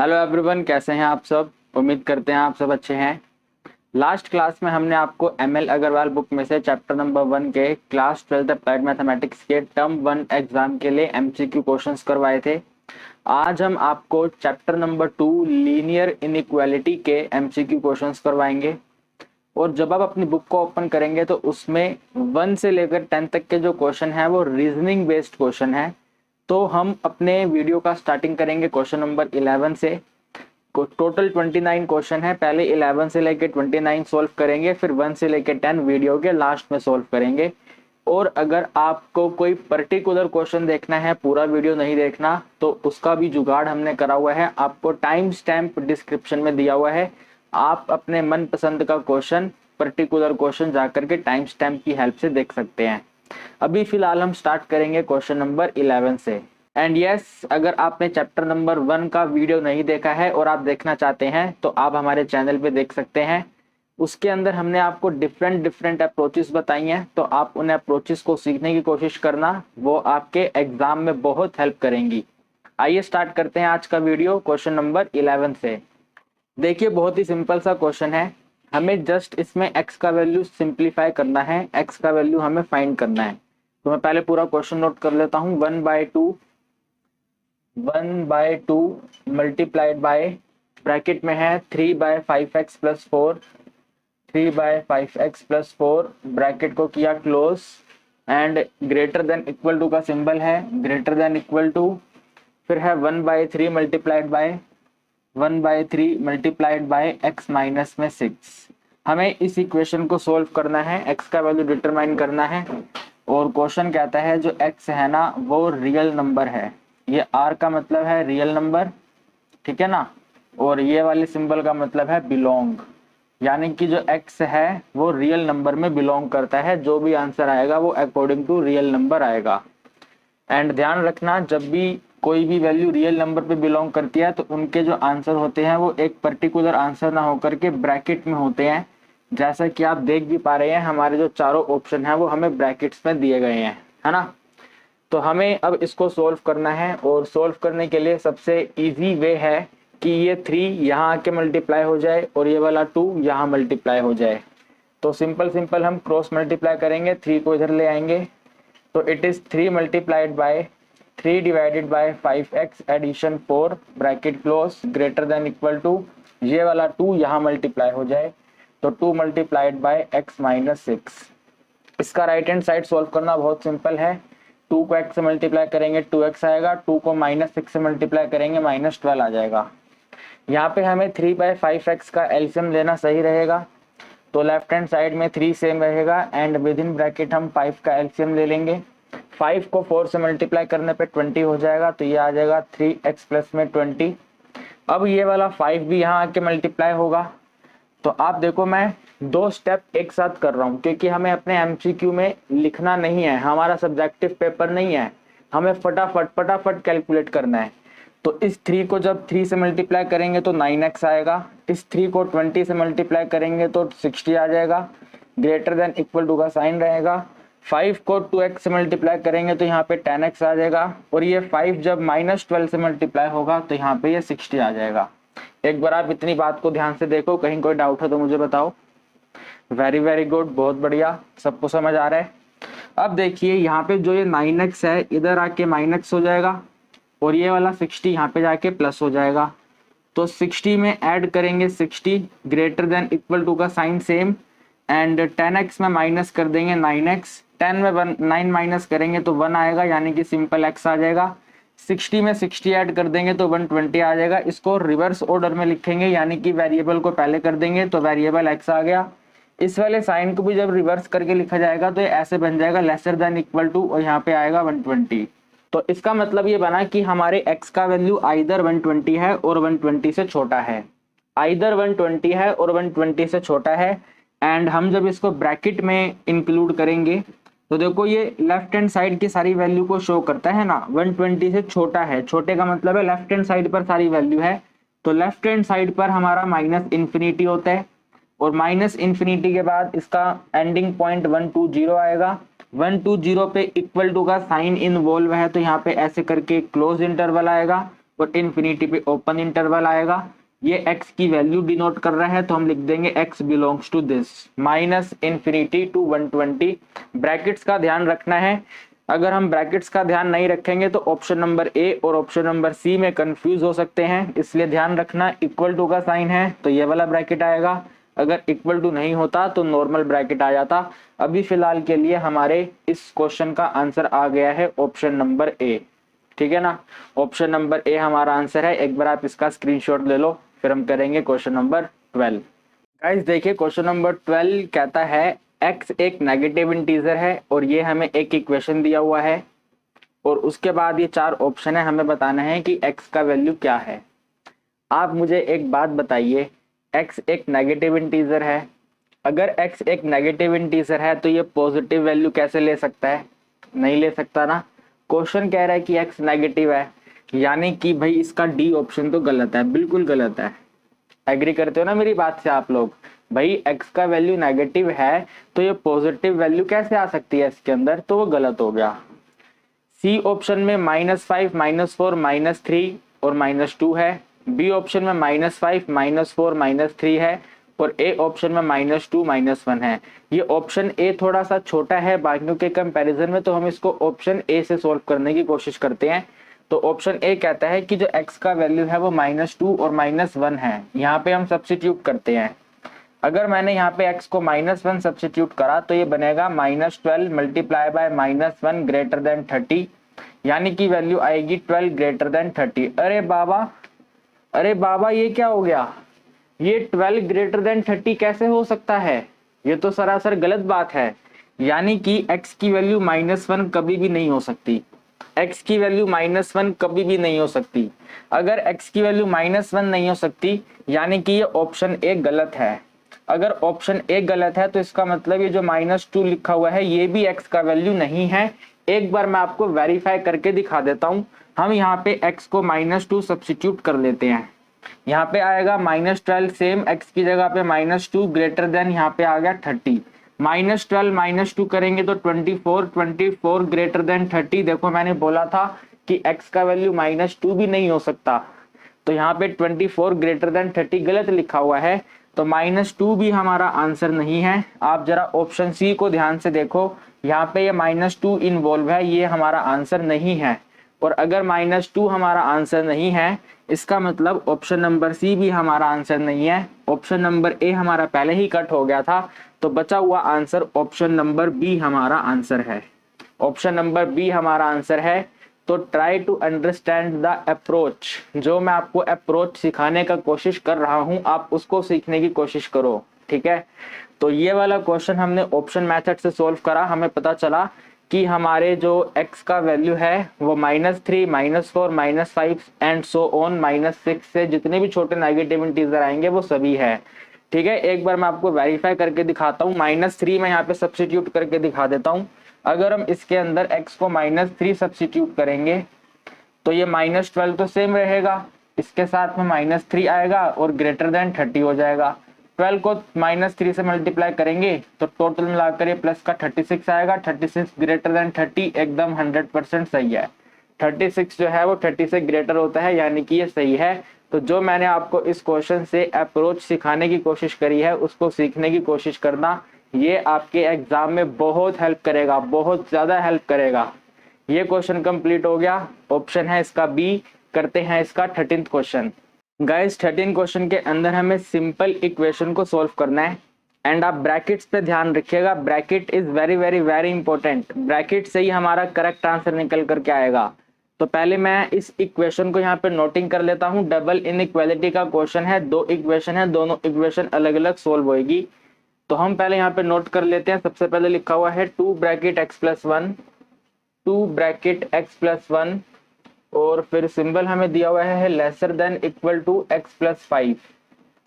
Hello everyone, कैसे हैं आप सब। उम्मीद करते हैं आप सब अच्छे हैं। लास्ट क्लास में हमने आपको एमएल अग्रवाल बुक में से चैप्टर नंबर 1 के क्लास 12th अप्लाइड मैथमेटिक्स के टर्म 1 एग्जाम के लिए एमसीक्यू क्वेश्चंस करवाए थे। आज हम आपको चैप्टर नंबर 2 लीनियर इनइक्वालिटी के एमसीक्यू क्वेश्चंस करवाएंगे। और जब आप अपनी बुक को ओपन करेंगे तो उसमें 1 से लेकर 10 तक के जो क्वेश्चन है वो रीजनिंग बेस्ड क्वेश्चन है। तो हम अपने वीडियो का स्टार्टिंग करेंगे क्वेश्चन नंबर 11 से। टोटल 29 क्वेश्चन है। पहले 11 से लेकर 29 सॉल्व करेंगे, फिर 1 से लेकर 10 वीडियो के लास्ट में सॉल्व करेंगे। और अगर आपको कोई पर्टिकुलर क्वेश्चन देखना है, पूरा वीडियो नहीं देखना, तो उसका भी जुगाड़ हमने करा हुआ है। आपको टाइम स्टैम्प डिस्क्रिप्शन में दिया हुआ है। आप अपने मनपसंद का क्वेश्चन, पर्टिकुलर क्वेश्चन जाकर के टाइम स्टैम्प की हेल्प से देख सकते हैं। अभी फिलहाल हम स्टार्ट करेंगे क्वेश्चन नंबर 11 से। एंड यस, अगर आपने चैप्टर नंबर 1 का वीडियो नहीं देखा है और आप देखना चाहते हैं तो आप हमारे चैनल पे देख सकते हैं। उसके अंदर हमने आपको डिफरेंट अप्रोचेस बताई हैं, तो आप उन अप्रोचेस को सीखने की कोशिश करना, वो आपके एग्जाम में बहुत हेल्प करेंगी। आइए स्टार्ट करते हैं आज का वीडियो क्वेश्चन नंबर 11 से। देखिए, बहुत ही सिंपल सा क्वेश्चन है। हमें जस्ट इसमें x का वैल्यू सिंप्लीफाई करना है, x का वैल्यू हमें फाइंड करना है। तो मैं पहले पूरा क्वेश्चन नोट कर लेता हूँ। 1/2 मल्टीप्लाइड बाय, ब्रैकेट में है 3/5x plus 4, 3/5x plus 4, bracket को किया close and greater than equal to का सिंबल है, ग्रेटर देन इक्वल टू, फिर है 1/3 मल्टीप्लाइड बाय x माइनस में 6। हमें इस इक्वेशन को सोल्व करना है, x का वैल्यू डिटरमाइन करना है। और क्वेश्चन कहता है जो x है ना वो रियल नंबर है। ये r का मतलब है रियल नंबर, ठीक है ना। और ये वाले सिंबल का मतलब है बिलोंग, यानी कि जो x है वो रियल नंबर में बिलोंग करता है। जो भी आंसर आएगा वो अकॉर्डिंग टू रियल नंबर आएगा। एंड ध्यान रखना, जब भी कोई भी वैल्यू रियल नंबर पे बिलोंग करती है तो उनके जो आंसर होते हैं वो एक पर्टिकुलर आंसर ना होकर के ब्रैकेट में होते हैं। जैसा कि आप देख भी पा रहे हैं, हमारे जो चारों ऑप्शन है वो हमें ब्रैकेट्स में दिए गए हैं, है ना। तो हमें अब इसको सोल्व करना है, और सोल्व करने के लिए सबसे इजी वे है कि ये 3 यहाँ आके मल्टीप्लाई हो जाए और ये वाला 2 यहाँ मल्टीप्लाई हो जाए। तो सिंपल हम क्रॉस मल्टीप्लाई करेंगे, 3 को इधर ले आएंगे। तो it is 3 multiplied by 3 divided by 5x addition 4, bracket close, greater than equal to, ये वाला 2 यहाँ मल्टीप्लाई हो जाए। तो 2 मल्टीप्लाइड बाय x माइनस 6। इसका राइट हैंड साइड सोल्व करना बहुत सिंपल है। 2 को x से मल्टीप्लाई करेंगे 2x आएगा, 2 को -6 से मल्टीप्लाई करेंगे -12 आ जाएगा। यहाँ पे हमें 3/5x का एलसीएम लेना सही रहेगा। तो लेफ्ट हैंड साइड में 3 सेम रहेगा एंड विद इन ब्रैकेट हम 5 का एलसीएम ले लेंगे। 5 को 4 से मल्टीप्लाई करने पे 20 हो जाएगा, तो ये आ जाएगा 3x प्लस में 20। अब ये वाला 5 भी यहाँ आके मल्टीप्लाई होगा। तो आप देखो, मैं 2 स्टेप एक साथ कर रहा हूँ क्योंकि हमें अपने एमसीक्यू में लिखना नहीं है, हमारा सब्जेक्टिव पेपर नहीं है, हमें फटाफट कैलकुलेट करना है। तो इस 3 को जब 3 से मल्टीप्लाई करेंगे तो 9x आएगा, इस 3 को 20 से मल्टीप्लाई करेंगे तो 60 आ जाएगा, ग्रेटर देन इक्वल टू का साइन रहेगा। 5 को 2x से मल्टीप्लाई करेंगे तो यहाँ पे 10x आ जाएगा, और ये 5 जब -12 से मल्टीप्लाई होगा तो यहाँ पे ये 60 आ जाएगा। एक बार आप इतनी बात को ध्यान से देखो, कहीं कोई डाउट है तो मुझे बताओ। वेरी गुड, बहुत बढ़िया, सबको समझ आ रहा है। अब देखिए, यहाँ पे जो ये 9x है इधर आके -x हो जाएगा, और ये वाला 60 यहाँ पे जाके प्लस हो जाएगा। तो 60 में ऐड करेंगे 60, ग्रेटर देन इक्वल टू का साइन सेम, एंड 10x में माइनस कर देंगे 9x, 10 में 9 माइनस करेंगे तो 1 आएगा, यानी कि सिंपल x आ जाएगा। 60 में 60 ऐड कर देंगे तो 120 आ जाएगा। इसको रिवर्स ऑर्डर में लिखेंगे, यानी कि वेरिएबल को पहले कर देंगे तो वेरिएबल x आ गया। इस वाले साइन को भी जब रिवर्स करके लिखा जाएगा तो ये ऐसे बन जाएगा लेसर देन इक्वल टू, और यहाँ पे आएगा 120। तो इसका मतलब ये बना कि हमारे x का वैल्यू आइदर 120 है और 120 से छोटा है, आइदर 120 है और 120 से छोटा है। एंड हम जब इसको ब्रैकेट में इंक्लूड करेंगे तो देखो ये लेफ्ट हैंड साइड की सारी वैल्यू को शो करता है ना। 120 से छोटा है, छोटे का मतलब है लेफ्ट हैंड साइड पर सारी वैल्यू है, तो लेफ्ट हैंड साइड पर हमारा -∞ होता है, और -∞ के बाद इसका एंडिंग पॉइंट 120 आएगा। 120 पे इक्वल टू का साइन इन्वॉल्व है, तो यहाँ पे ऐसे करके क्लोज इंटरवल आएगा, और इन्फिनिटी पे ओपन इंटरवल आएगा। ये x की वैल्यू डिनोट कर रहा है तो हम लिख देंगे x belongs to this minus infinity to 120। Brackets का ध्यान रखना है, अगर हम ब्रैकेट्स का ध्यान नहीं रखेंगे तो ऑप्शन नंबर ए और ऑप्शन नंबर सी में कंफ्यूज हो सकते हैं, इसलिए ध्यान रखना इक्वल टू का साइन है तो ये वाला ब्रैकेट आएगा, अगर इक्वल टू नहीं होता तो नॉर्मल ब्रैकेट आ जाता। अभी फिलहाल के लिए हमारे इस क्वेश्चन का आंसर आ गया है ऑप्शन नंबर ए, ठीक है ना। ऑप्शन नंबर ए हमारा आंसर है, एक बार आप इसका स्क्रीनशॉट ले लो, फिर हम करेंगे क्वेश्चन नंबर 12। गाइस देखिए क्वेश्चन नंबर 12 कहता है x एक नेगेटिव इंटीजर है और ये हमें एक इक्वेशन दिया हुआ है और उसके बाद ये 4 ऑप्शन है, हमें बताना है कि x का वैल्यू क्या है। आप मुझे एक बात बताइए, x एक नेगेटिव इंटीजर है, अगर x एक नेगेटिव इंटीजर है तो ये पॉजिटिव वैल्यू कैसे ले सकता है? नहीं ले सकता ना। क्वेश्चन कह रहा है कि x नेगेटिव है, यानी कि भाई इसका डी ऑप्शन तो गलत है, बिल्कुल गलत है। एग्री करते हो ना मेरी बात से आप लोग? भाई x का वैल्यू नेगेटिव है तो ये पॉजिटिव वैल्यू कैसे आ सकती है इसके अंदर, तो वो गलत हो गया। सी ऑप्शन में -5 -4 -3 और -2 है, बी ऑप्शन में -5 -4 -3 है और ए ऑप्शन में -2 -1 है। ये ऑप्शन ए थोड़ा सा छोटा है बाकियों के कंपैरिजन में, तो हम इसको ऑप्शन ए से सोल्व करने की कोशिश करते हैं। तो ऑप्शन ए कहता है कि जो x का वैल्यू है वो -2 और -1 है, यहाँ पे हम सब्स्टिट्यूट करते हैं। अगर मैंने यहाँ पे x को -1 सब्स्टिट्यूट करा तो ये बनेगा -12 मल्टीप्लाई बाय -1 ग्रेटर देन 30, यानी कि वैल्यू आएगी 12 ग्रेटर देन 30। अरे बाबा ये क्या हो गया? ये 12 ग्रेटर देन 30 कैसे हो सकता है? ये तो सरासर गलत बात है, यानी कि x की वैल्यू -1 कभी भी नहीं हो सकती। x की वैल्यू -1 कभी भी नहीं हो सकती। अगर x की वैल्यू -1 नहीं हो सकती यानी कि ये ऑप्शन ए गलत है। अगर ऑप्शन ए गलत है तो इसका मतलब ये जो -2 लिखा हुआ है ये भी x का वैल्यू नहीं है। एक बार मैं आपको वेरीफाई करके दिखा देता हूं। हम यहाँ पे x को -2 सब्स्टिट्यूट कर लेते हैं, यहाँ पे आएगा -12 सेम x की जगह पे -2 ग्रेटर देन यहाँ पे आ गया 30, -12 -2 करेंगे तो 24 ग्रेटर देन 30। देखो मैंने बोला था कि x का वैल्यू -2 भी नहीं हो सकता, तो यहाँ पे 24 ग्रेटर देन 30 गलत लिखा हुआ है, तो -2 भी हमारा आंसर नहीं है। आप जरा ऑप्शन सी को ध्यान से देखो, यहाँ पे ये -2 इन्वॉल्व है, ये हमारा आंसर नहीं है। और अगर -2 हमारा आंसर नहीं है इसका मतलब ऑप्शन नंबर सी भी हमारा आंसर नहीं है। ऑप्शन नंबर ए हमारा पहले ही कट हो गया था, तो बचा हुआ आंसर ऑप्शन नंबर बी हमारा आंसर है। ऑप्शन नंबर बी हमारा आंसर है। तो try to understand the approach, जो मैं आपको अप्रोच सिखाने का कोशिश कर रहा हूं आप उसको सीखने की कोशिश करो, ठीक है। तो ये वाला क्वेश्चन हमने ऑप्शन मेथड से सोल्व करा, हमें पता चला कि हमारे जो x का वैल्यू है वो -3 -4 -5 एंड सो ऑन -6 से जितने भी छोटे नेगेटिव इंटीजर आएंगे वो सभी है, ठीक है। एक बार मैं आपको वेरीफाई करके दिखाता हूँ, -3 मैं यहाँ पे सब्स्टिट्यूट करके दिखा देता हूँ। अगर हम इसके अंदर x को -3 सब्स्टिट्यूट करेंगे तो ये -12 तो सेम रहेगा, इसके साथ में -3 आएगा और ग्रेटर देन 30 हो जाएगा। 12 को -3 से मल्टीप्लाई करेंगे तो टोटल मिलाकर ये प्लस का 36 आएगा। 36 ग्रेटर देन 30 एकदम 100% सही है। 36 जो है वो 30 से ग्रेटर होता है, यानी कि ये सही है। तो जो मैंने आपको इस क्वेश्चन से अप्रोच सिखाने की कोशिश करी है उसको सीखने की कोशिश करना, ये आपके एग्जाम में बहुत हेल्प करेगा, बहुत ज्यादा हेल्प करेगा। ये क्वेश्चन कंप्लीट हो गया, ऑप्शन है इसका बी। करते हैं इसका 13th क्वेश्चन। गाइस 13 क्वेश्चन के अंदर हमें सिंपल इक्वेशन को सॉल्व करना है एंड आप ब्रैकेट्स पे ध्यान रखिएगा, bracket is very very very important. Bracket से ही हमारा करेक्ट आंसर निकल करके आएगा। तो पहले मैं इस इक्वेशन को यहाँ पे नोटिंग कर लेता हूँ। डबल इनइक्वालिटी का क्वेश्चन है, 2 इक्वेशन है, दोनों इक्वेशन अलग अलग सोल्व होगी। तो हम पहले यहाँ पे नोट कर लेते हैं। सबसे पहले लिखा हुआ है 2 ब्रैकेट x+1, 2 ब्रैकेट x+1 और फिर सिंबल हमें दिया हुआ है lesser than equal to x+5।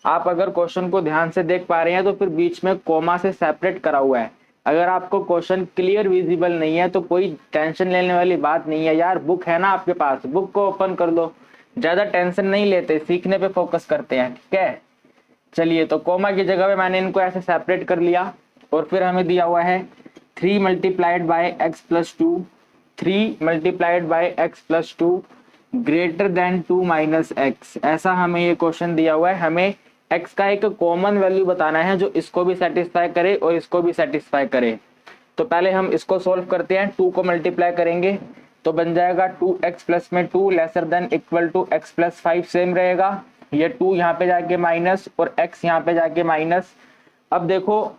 आप अगर क्वेश्चन को ध्यान से देख पा रहे हैं तो फिर बीच में कोमा से सेपरेट करा हुआ है। अगर आपको क्वेश्चन क्लियर विजिबल नहीं है तो कोई टेंशन लेने वाली बात नहीं है यार, बुक है ना आपके पास, बुक को ओपन कर दो। ज्यादा टेंशन नहीं लेते, सीखने पे फोकस करते हैं, ठीक है। चलिए, तो कोमा की जगह पे मैंने इनको ऐसे सेपरेट कर लिया और फिर हमें दिया हुआ है 3 multiplied bye x+2, 3 multiplied bye x+2, greater than 2 minus x, ऐसा हमें ये क्वेश्चन दिया हुआ है। हमें x का एक कॉमन वैल्यू बताना है जो इसको भी सेटिस्फाई करे और इसको भी सेटिस्फाई करे। तो पहले हम इसको सोल्व करते हैं। 2 को मल्टीप्लाई करेंगे तो बन जाएगा 2x प्लस में 2 lesser than equal to x plus 5 same रहेगा। ये 2 यहाँ पे जाके माइनस और x यहाँ पे जाके माइनस। अब देखो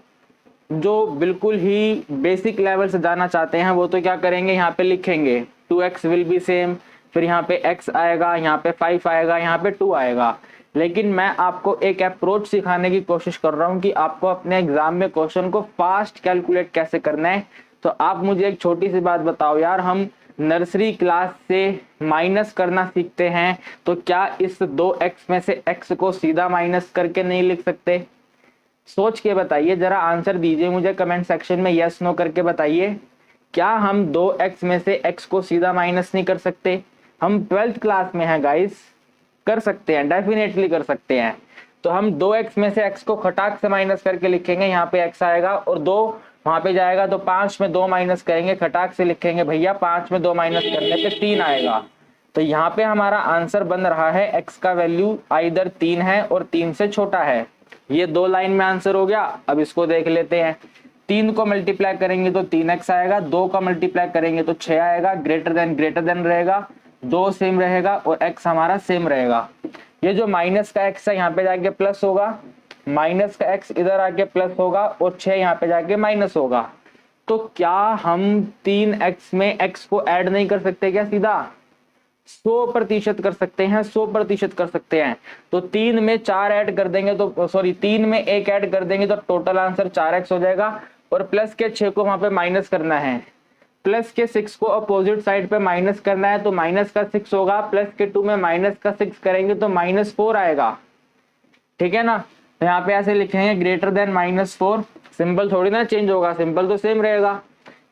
जो बिल्कुल ही बेसिक लेवल से जाना चाहते हैं वो तो क्या करेंगे, यहाँ पे लिखेंगे 2x विल बी सेम, फिर यहाँ पे x आएगा, यहाँ पे 5 आएगा, यहाँ पे 2 आएगा। लेकिन मैं आपको एक अप्रोच सिखाने की कोशिश कर रहा हूँ कि आपको अपने एग्जाम में क्वेश्चन को फास्ट कैलकुलेट कैसे करना है। तो आप मुझे एक छोटी सी बात बताओ यार, हम नर्सरी क्लास से माइनस करना सीखते हैं तो क्या इस 2x में से x को सीधा माइनस करके नहीं लिख सकते? सोच के बताइए, जरा आंसर दीजिए मुझे कमेंट सेक्शन में, यस नो करके बताइए। क्या हम 2x में से x को सीधा माइनस नहीं कर सकते? हम 12th क्लास में हैं गाइस, कर सकते हैं, डेफिनेटली कर सकते हैं। तो हम 2x में से x को खटाक से माइनस करके लिखेंगे, यहाँ पे x आएगा और 2 वहां पे जाएगा तो 5 में 2 माइनस करेंगे, खटाक से लिखेंगे भैया 5 में 2 माइनस करने पे 3 आएगा। तो यहाँ पे हमारा आंसर बन रहा है x का वैल्यू आइदर 3 है और 3 से छोटा है। ये 2 लाइन में आंसर हो गया। अब इसको देख लेते हैं। 3 को मल्टीप्लाई करेंगे तो 3x आएगा, 2 का मल्टीप्लाई करेंगे तो 6 आएगा, ग्रेटर देन रहेगा, 2 सेम रहेगा और x हमारा सेम रहेगा। ये जो माइनस का x है यहाँ पे जाके प्लस होगा, माइनस का x इधर आके प्लस होगा और 6 यहाँ पे जाके माइनस होगा। तो क्या हम 3x में x को ऐड नहीं कर सकते क्या? सीधा 100% कर सकते हैं, 100% कर सकते हैं। तो 3 में 4 ऐड कर देंगे तो सॉरी 3 में 1 ऐड कर देंगे तो टोटल आंसर 4x हो जाएगा और प्लस के 6 को वहां पे माइनस करना है, प्लस के 6 को अपोजिट साइड पे माइनस करना है तो माइनस का 6 होगा, प्लस के 2 में माइनस का 6 करेंगे तो -4 आएगा। ठीक है ना? तो यहाँ पे ऐसे लिखेंगे ग्रेटर देन -4, सिंबल थोड़ी ना चेंज होगा, सिंबल तो सेम रहेगा।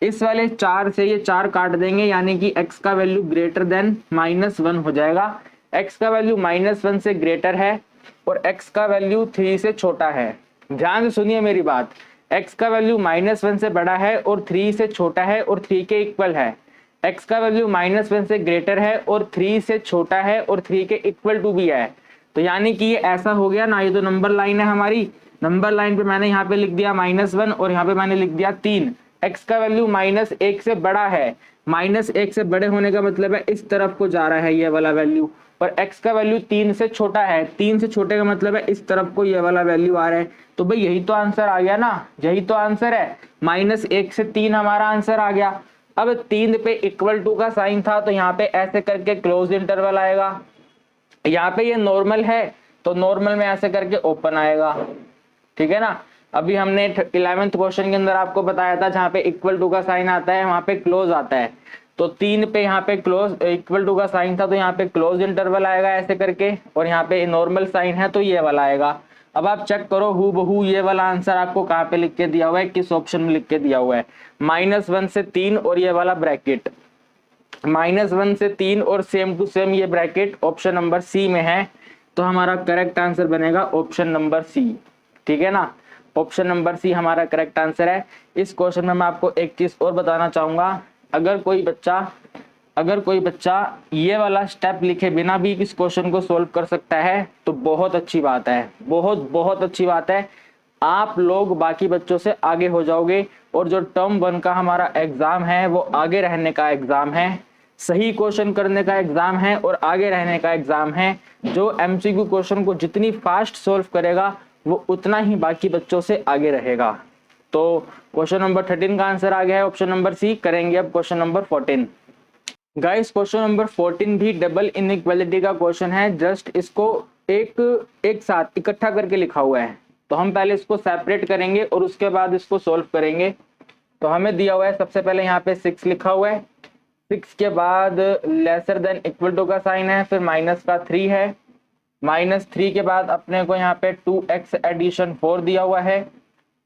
इस वाले 4 से ये 4 काट देंगे यानी कि x का वैल्यू ग्रेटर देन -1 हो जाएगा। x का वैल्यू -1 से ग्रेटर है और x का वैल्यू 3 से छोटा है। ध्यान से सुनिए मेरी बात, x का वैल्यू -1 से बड़ा है और 3 से छोटा है और 3 के इक्वल है। x का वैल्यू -1 से ग्रेटर है और 3 से छोटा है और 3 के इक्वल टू भी है। तो यानी कि ये ऐसा हो गया ना, ये तो नंबर लाइन है हमारी, नंबर लाइन पे मैंने यहाँ पे लिख दिया -1 और यहाँ पे मैंने लिख दिया 3। x का वैल्यू -1 से बड़ा है, -1 से बड़े होने का मतलब है इस तरफ को जा रहा है ये वाला वैल्यू, और x का वैल्यू 3 से छोटा है, 3 से छोटे का मतलब है इस तरफ को ये वाला वैल्यू आ रहा है। तो भाई यही तो आंसर आ गया ना, यही तो आंसर है। -1 से 3 हमारा आंसर आ गया। अब 3 पे इक्वल टू का साइन था तो यहाँ पे ऐसे करके क्लोज इंटरवल आएगा, यहाँ पे ये नॉर्मल है तो नॉर्मल में ऐसे करके ओपन आएगा। ठीक है ना? अभी हमने 11th क्वेश्चन के अंदर आपको बताया था जहाँ पे इक्वल टू का साइन आता है वहां पे क्लोज आता है। तो 3 पे यहाँ पे क्लोज इक्वल टू का साइन था तो यहाँ पे क्लोज इंटरवल आएगा ऐसे करके, और यहाँ पे नॉर्मल साइन है तो ये वाला आएगा। अब आप चेक करो हूबहू ये वाला आंसर आपको कहाँ पे लिख के दिया हुआ है, किस ऑप्शन में लिख के दिया हुआ है, -1 से 3 और ये वाला ब्रैकेट, -1 से 3 और सेम टू सेम ये ब्रैकेट ऑप्शन नंबर सी में है। तो हमारा करेक्ट आंसर बनेगा ऑप्शन नंबर सी। ठीक है ना? ऑप्शन नंबर सी हमारा करेक्ट आंसर है। इस क्वेश्चन में मैं आपको एक चीज और बताना चाहूंगा, अगर कोई बच्चा ये वाला स्टेप लिखे बिना भी इस क्वेश्चन को सोल्व कर सकता है तो बहुत अच्छी बात है, बहुत अच्छी बात है। आप लोग बाकी बच्चों से आगे हो जाओगे और जो टर्म 1 का हमारा एग्जाम है वो आगे रहने का एग्जाम है, सही क्वेश्चन करने का एग्जाम है और आगे रहने का एग्जाम है। जो एमसीक्यू क्वेश्चन को जितनी फास्ट सोल्व करेगा वो उतना ही बाकी बच्चों से आगे रहेगा। तो क्वेश्चन नंबर 13 का आंसर आ गया है ऑप्शन नंबर सी। करेंगे अब question number 14। Guys question number 14 भी डबल इनइक्वालिटी का क्वेश्चन है, जस्ट इसको एक साथ इकट्ठा करके लिखा हुआ है। तो हम पहले इसको सेपरेट करेंगे और उसके बाद इसको सोल्व करेंगे। तो हमें दिया हुआ है सबसे पहले यहाँ पे 6 लिखा हुआ है, 6 के बाद लेसर देन इक्वल टू का साइन है, फिर माइनस का 3 है, -3 के बाद अपने को यहाँ पे 2x एडिशन 4 दिया हुआ है,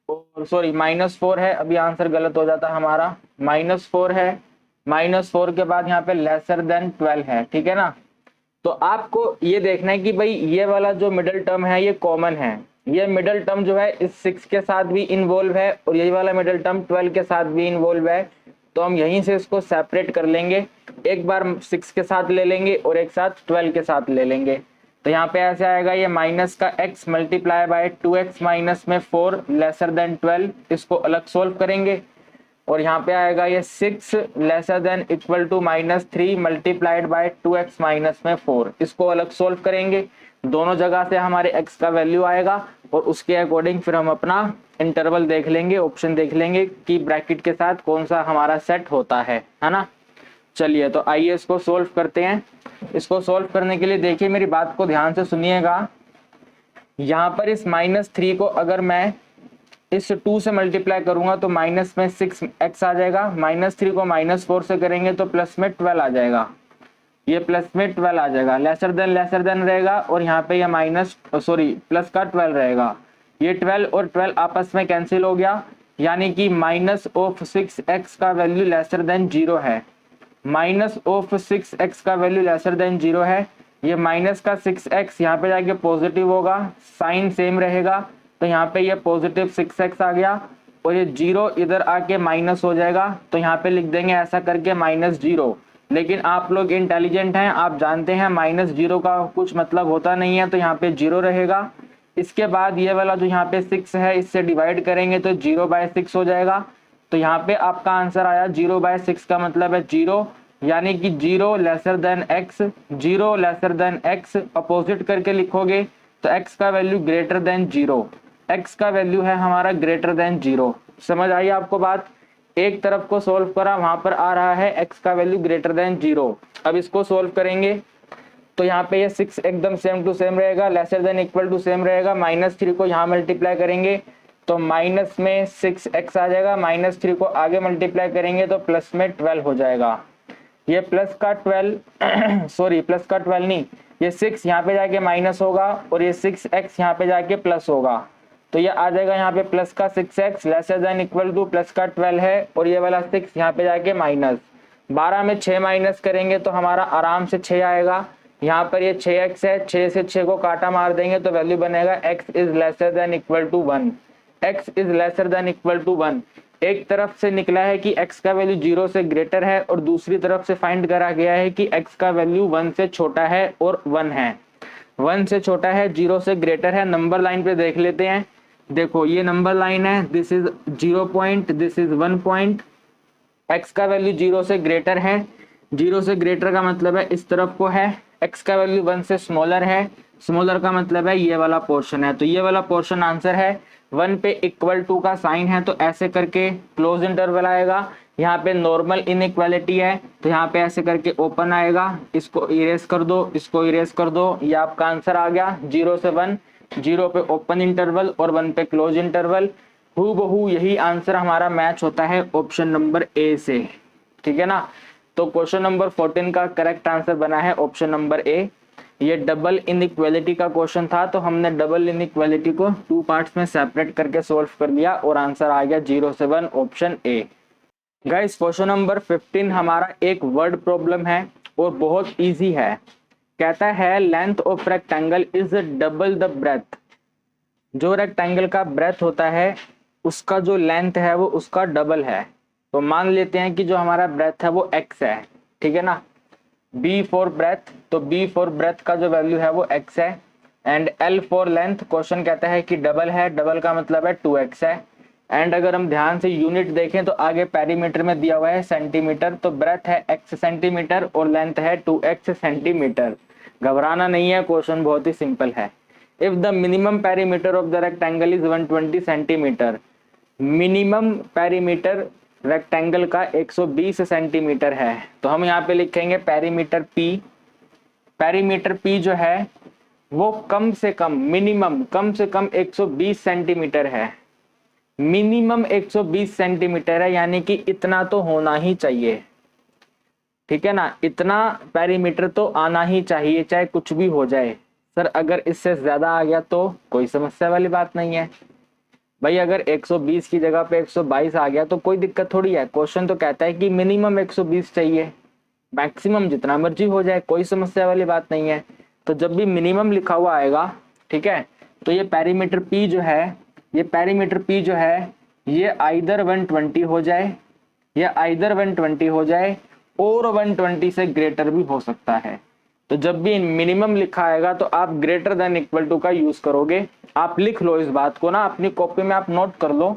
और सॉरी -4 है, अभी आंसर गलत हो जाता हमारा, -4 है, -4 के बाद यहाँ पे लेसर देन 12 है। ठीक है ना? तो आपको ये देखना है कि भाई ये वाला जो मिडिल टर्म है ये कॉमन है, ये मिडिल टर्म जो है इस 6 के साथ भी इन्वॉल्व है और ये वाला मिडिल टर्म 12 के साथ भी इन्वॉल्व है। तो हम यहीं से इसको सेपरेट कर लेंगे एक बार 6 के साथ ले लेंगे और एक साथ 12 के साथ ले लेंगे। तो यहाँ पे ऐसे आएगा, ये माइनस का x multiply by 2x minus में 4 लेसर देन 12, इसको अलग सोल्व करेंगे। और यहाँ पे आएगा ये 6 lesser than equal to -3 multiplied by 2x minus में 4, इसको अलग सोल्व करेंगे। दोनों जगह से हमारे x का वैल्यू आएगा और उसके अकॉर्डिंग फिर हम अपना इंटरवल देख लेंगे, ऑप्शन देख लेंगे कि ब्रैकेट के साथ कौन सा हमारा सेट होता है ना। चलिए तो आइए इसको सोल्व करते हैं। इसको सोल्व करने के लिए देखिए, मेरी बात को ध्यान से सुनिएगा। यहाँ पर इस -3 को अगर मैं इस 2 से मल्टीप्लाई करूंगा तो माइनस में 6x आ जाएगा, -3 को -4 से करेंगे तो प्लस में 12 आ जाएगा, ये प्लस में 12 आ जाएगा, लेसर देन रहेगा और यहाँ पे ये प्लस का 12 रहेगा। ये 12 और 12 आपस में कैंसिल हो गया, यानी कि -6x का वैल्यू लेसर देन 0 है। -6x का वैल्यू लेसर देन 0 है। ये माइनस का 6x यहाँ पे जाके पॉजिटिव होगा, साइन सेम रहेगा, तो यहाँ पे ये पॉजिटिव 6x आ गया और ये 0 इधर आके माइनस हो जाएगा, तो यहाँ पे लिख देंगे ऐसा करके -0। लेकिन आप लोग इंटेलिजेंट हैं, आप जानते हैं -0 का कुछ मतलब होता नहीं है, तो यहाँ पे 0 रहेगा। इसके बाद ये वाला जो यहाँ पे 6 है, इससे डिवाइड करेंगे तो 0/6 हो जाएगा। तो यहाँ पे आपका आंसर आया 0/6 का मतलब है 0, यानी कि 0 lesser than x, 0 lesser than x opposite करके लिखोगे तो x का वैल्यू ग्रेटर देन 0, x का वैल्यू है हमारा ग्रेटर देन 0। समझ आई आपको बात? एक तरफ को सोल्व करा, वहां पर आ रहा है x का वैल्यू ग्रेटर देन 0। अब इसको सोल्व करेंगे तो यहाँ पे ये 6 एकदम सेम टू सेम रहेगा, lesser than equal to same रहेगा। -3 को यहाँ मल्टीप्लाई करेंगे तो माइनस में 6x आ जाएगा, -3 को आगे मल्टीप्लाई करेंगे तो प्लस में 12 हो जाएगा। ये प्लस का 12 नहीं, ये 6 यहाँ पे जाके माइनस होगा और ये 6x यहाँ पे जाके प्लस होगा, तो ये आ जाएगा यहाँ पे प्लस का 6x laser than equal two plus का 12 है और ये वाला 6 यहाँ पे जाके माइनस। 12 में 6 माइनस करेंगे तो हमारा आराम से 6 आएगा। यहाँ पर ये 6x है, 6 से 6 को काटा मार देंगे तो वैल्यू बनेगा x is lesser than equal to 1, x is lesser than equal to 1। एक तरफ से निकला है कि x का वैल्यू 0 से ग्रेटर है और दूसरी तरफ से फाइंड करा गया है कि x का वैल्यू 1 से छोटा है और 1 है। 1 से छोटा है, 0 से ग्रेटर है। नंबर लाइन पे देख लेते हैं। देखो ये नंबर लाइन है, this is 0 point, this is 1 point. x का वैल्यू 0 से ग्रेटर है, 0 से ग्रेटर का मतलब है इस तरफ को है। x का वैल्यू 1 से स्मॉलर है, स्मॉलर का मतलब है ये वाला पोर्शन है, तो ये वाला पोर्शन आंसर है। 1 पे इक्वल टू का साइन है तो ऐसे करके क्लोज इंटरवल आएगा। यहाँ पे नॉर्मल इनइक्वालिटी है तो यहाँ पे ऐसे करके ओपन आएगा। इसको इरेज कर दो, इसको इरेज कर दो, ये आपका आंसर आ गया 0 से 1, 0 पे ओपन इंटरवल और 1 पे क्लोज इंटरवल। हूबहू यही आंसर हमारा मैच होता है ऑप्शन नंबर ए से, ठीक है ना। तो क्वेश्चन नंबर 14 का करेक्ट आंसर बना है ऑप्शन नंबर ए। ये डबल इनइक्वालिटी का क्वेश्चन था तो हमने डबल इनइक्वालिटी को 2 पार्ट्स में सेपरेट करके सॉल्व कर लिया और आंसर आ गया 0 से 1 option A. Guys question number 15 हमारा एक वर्ड प्रॉब्लम है और बहुत इजी है। कहता है length of rectangle is double the breadth. जो रेक्टेंगल का ब्रेथ होता है उसका जो लेंथ है वो उसका डबल है। तो मान लेते हैं कि जो हमारा ब्रेथ है वो x है, ठीक है ना। b फॉर ब्रेथ, तो b फॉर ब्रेथ का जो वैल्यू है वो x है। And l for length, question कहता है कि डबल है, डबल का मतलब है 2x है। एंड अगर हम ध्यान से यूनिट देखें तो आगे पेरीमीटर में दिया हुआ है सेंटीमीटर, तो ब्रेथ है x सेंटीमीटर और लेंथ है 2x सेंटीमीटर। घबराना नहीं है, क्वेश्चन बहुत ही सिंपल है। If the minimum perimeter of the rectangle is 120 centimetre, minimum perimeter rectangle का 120 सेंटीमीटर है, तो हम यहाँ पे लिखेंगे पेरीमीटर P। पेरीमीटर P जो है वो कम से कम, मिनिमम कम से कम 120 सेंटीमीटर है। मिनिमम 120 सेंटीमीटर है, यानी कि इतना तो होना ही चाहिए, ठीक है ना। इतना पेरीमीटर तो आना ही चाहिए, चाहे कुछ भी हो जाए। सर अगर इससे ज्यादा आ गया तो कोई समस्या वाली बात नहीं है भाई। अगर 120 की जगह पे 122 आ गया तो कोई दिक्कत थोड़ी है। क्वेश्चन तो कहता है कि मिनिमम 120 चाहिए, मैक्सिमम जितना मर्जी हो जाए, कोई समस्या वाली बात नहीं है। तो जब भी मिनिमम लिखा हुआ आएगा, ठीक है, तो ये पेरीमीटर P जो है, ये पेरीमीटर P जो है ये आइदर 120 हो जाए, या आइदर 120 हो जाए और 120 से ग्रेटर भी हो सकता है। तो जब भी मिनिमम लिखा आएगा तो आप ग्रेटर देन इक्वल टू का यूज करोगे। आप लिख लो इस बात को ना, अपनी कॉपी में आप नोट कर लो।